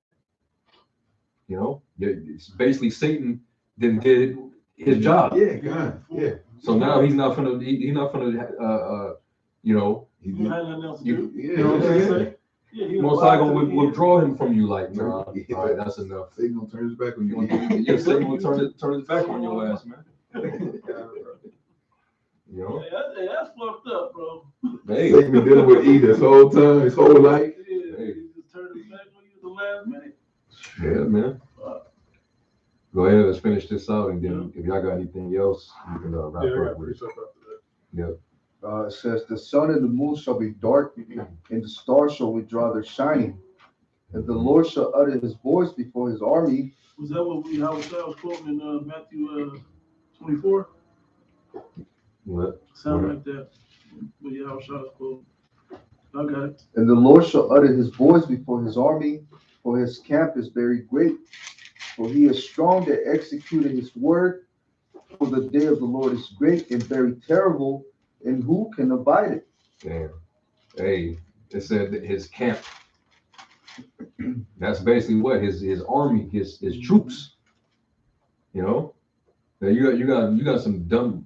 It's basically Satan then did his job. So now he's not gonna most likely gonna withdraw him from you. Like, nah, all right, that's enough. Satan gonna turn his back on you. Yeah, Satan will turn his back on your ass, man. That's fucked up, bro. Hey, Satan been dealing with Eve this whole time, his whole life. He just turned his back on you at the last minute. Yeah, man. Go ahead, let's finish finish this out, and then if y'all got anything else, you can wrap Yeah, I got up with it. precept after that. It says, the sun and the moon shall be dark, and the stars shall withdraw their shining. And the Lord shall utter his voice before his army. Was that what we was quoting in Matthew 24? What? Sound like that. But yeah, was quoting. I got it. And the Lord shall utter his voice before his army, for his camp is very great. For he is strong that executed his word. For the day of the Lord is great and very terrible, and who can abide it? Damn. Hey, it said that his camp. That's basically what his army, his troops. You know, now you got some dumb,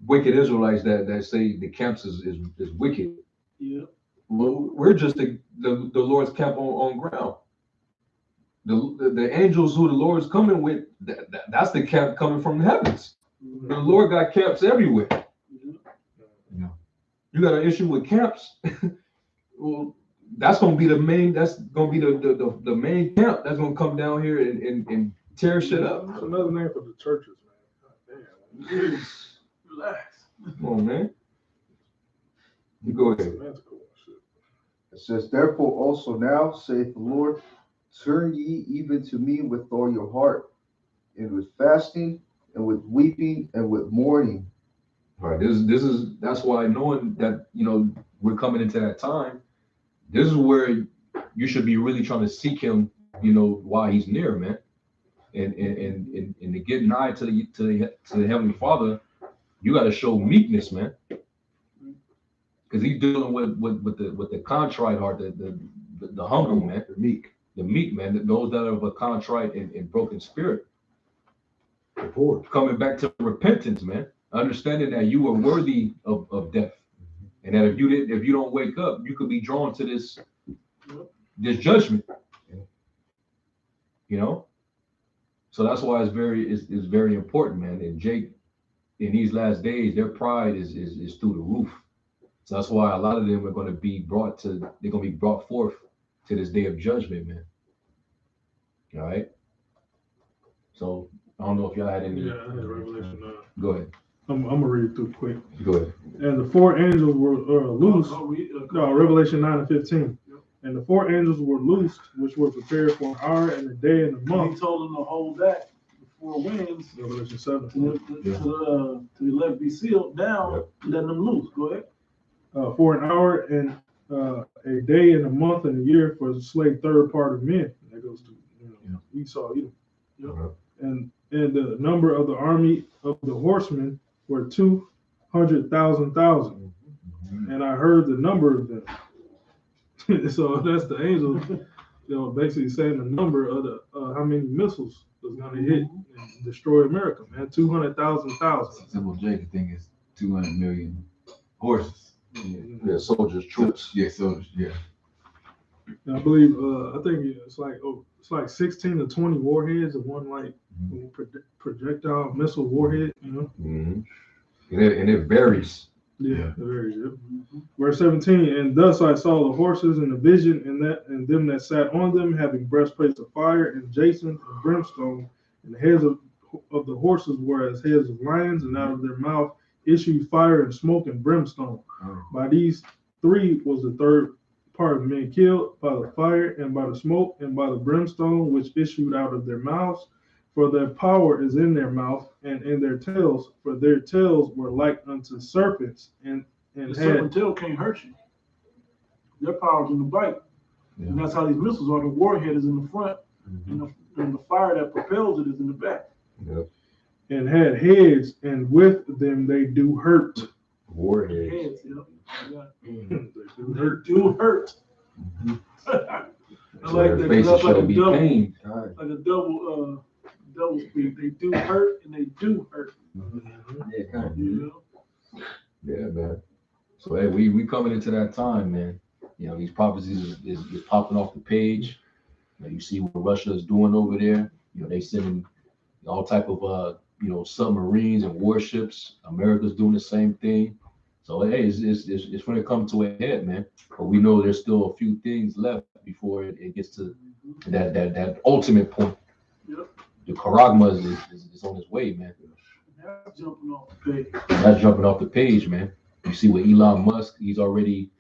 wicked Israelites that say the camps is wicked. Yeah. Well, we're just the Lord's camp on ground. The angels who the Lord's coming with, that's the camp coming from the heavens. The Lord got camps everywhere. Yeah. You got an issue with camps. Well, that's gonna be the main. That's gonna be the main camp. That's gonna come down here and tear shit up. That's another name for the churches, man. God damn. Relax. Come on, man. You go ahead. Semantical shit. It says, therefore also now, saith the Lord, turn ye even to me with all your heart, and with fasting, and with weeping, and with mourning. All right. That's why, knowing that we're coming into that time, this is where you should be really trying to seek him, while he's near, man. And to get nigh to the Heavenly Father, you got to show meekness, man. Because he's dealing with the contrite heart, the humble, man, the meek, man, those that are of a contrite and broken spirit. Coming back to repentance, man, understanding that you are worthy of death, and that if you don't wake up, you could be drawn to this judgment. So that's why it's very important, man. And Jake, in these last days, their pride is through the roof. So that's why a lot of them are going to be brought forth to this day of judgment, man. All right. So I don't know if y'all had any. Yeah, I had Revelation 9. Go ahead. I'm gonna read it through quick. Go ahead. And the four angels were loosed. No, Revelation 9 and 15. Yep. And the four angels were loosed, which were prepared for an hour and a day and a month. He told them to hold back the four winds Revelation 7. to let be sealed down, letting them loose. Go ahead. For an hour and a day and a month and a year for the slave third part of men. That goes to Esau, Edom. Yep. And the number of the army of the horsemen were 200,000. And I heard the number of them. So that's the angels, basically saying the number of the how many missiles was going to hit and destroy America, man. 200,000. Simple Jake, I think it's 200 million horses. Yeah, soldiers, troops. Yeah, soldiers. Yeah. And I believe I think it's like 16 to 20 warheads of one projectile missile warhead. Mm-hmm. And it varies. Yeah, it varies. Yep. Verse 17, and thus I saw the horses in the vision, and them that sat on them, having breastplates of fire and jacinth and brimstone, and the heads of the horses were as heads of lions, and out of their mouth issued fire and smoke and brimstone. By these three was the third part of men killed, by the fire and by the smoke and by the brimstone which issued out of their mouths. For their power is in their mouth and in their tails, for their tails were like unto serpents, and The serpent tail can't hurt you. Their power's in the bite. And that's how these missiles are. The warhead is in the front, and the fire that propels it is in the back. Yep. and had heads, and with them they do hurt. Warheads. Heads, yeah. They do hurt. Do hurt. I So like their that. 'Cause faces that's like shall a be double, pained. like a double speak. They do hurt and they do hurt. Yeah, kind of. You know? Yeah, man. So hey, we coming into that time, man. These prophecies is popping off the page. You see what Russia is doing over there. They sending all type of submarines and warships. America's doing the same thing. So hey, it's going to come to a head, man. But we know there's still a few things left before it gets to that ultimate point. Yep. the Karagma is on his way, man. That's jumping off the page. That's jumping off the page, man. You see with Elon Musk, he's already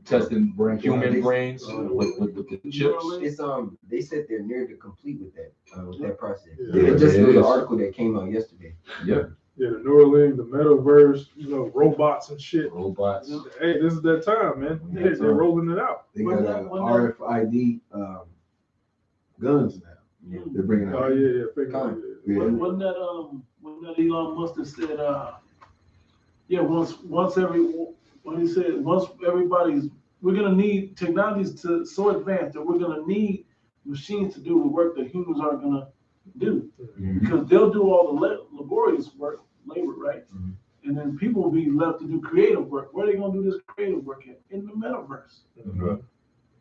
testing brain human brains with the chips. It's they said they're near to complete with that process. Yeah. It just It was an is. article that came out yesterday. Yeah, Yeah, the Neuralink, the metaverse, robots and shit. robots. Hey, this is that time, man. Yeah, They're rolling it out. They got RFID guns now. They're bringing Oh out. yeah, fake Con. Yeah. Wasn't that Elon Musk that said once everybody's, we're gonna need technologies to so advanced that we're gonna need machines to do the work that humans aren't gonna do, because they'll do all the laborious labor, right? And then people will be left to do creative work. Where are they gonna do this creative work at? In the metaverse.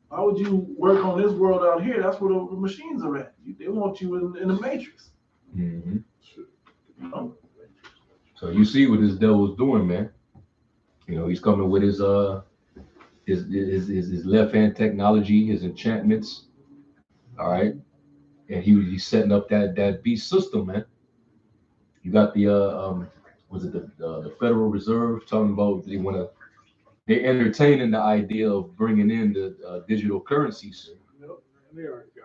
Why would you work on this world out here? That's where the machines are at. They want you in the matrix. Mm-hmm. You know? So you see what this devil's doing, man. He's coming with his left hand technology, his enchantments. All right, and he's setting up that beast system, man. You got the was it the Federal Reserve talking about they're entertaining the idea of bringing in the digital currencies,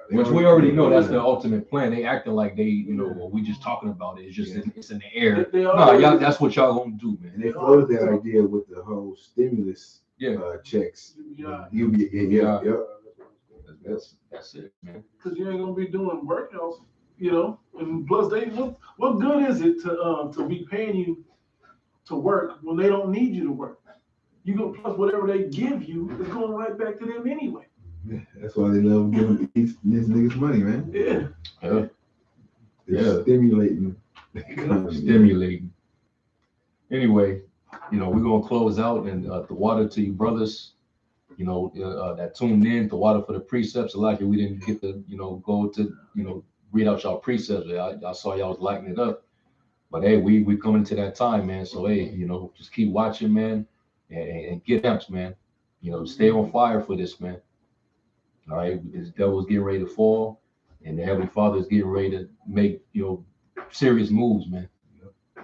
which we already know that's the ultimate plan. They acting like we just talking about it. It's just it's in the air. Y'all, that's what y'all gonna do, man. And they floated that idea with the whole stimulus checks. Yeah. That's it, man. Because you ain't gonna be doing work else, And plus, what good is it to be paying you to work when they don't need you to work? Plus whatever they give you is going right back to them anyway. Yeah, that's why they love giving these niggas money, man. Yeah. They're stimulating. Stimulating. Anyway, we're gonna close out and the water to you brothers. That tuned in, the water for the precepts. Like we didn't get to, go to, read out y'all precepts. I saw y'all was lighting it up. But hey, we coming to that time, man. So hey, just keep watching, man, and get amps, man. Stay on fire for this, man. All right, this devil's getting ready to fall, and the Heavenly Father is getting ready to make serious moves, man.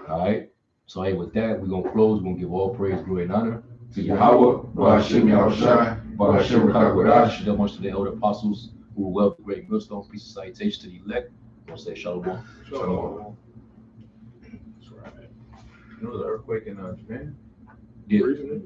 All right. So hey, with that, we're gonna close. We're gonna give all praise, glory, and honor to Yahweh, Ba'ashem Yahushai, Ba'ashem Rakakwadash, that much to the elder apostles who were well the great millstone. Peace and salutation to the elect. We'll say shalom. Shalom. There was an earthquake in Japan. Yeah. Recently.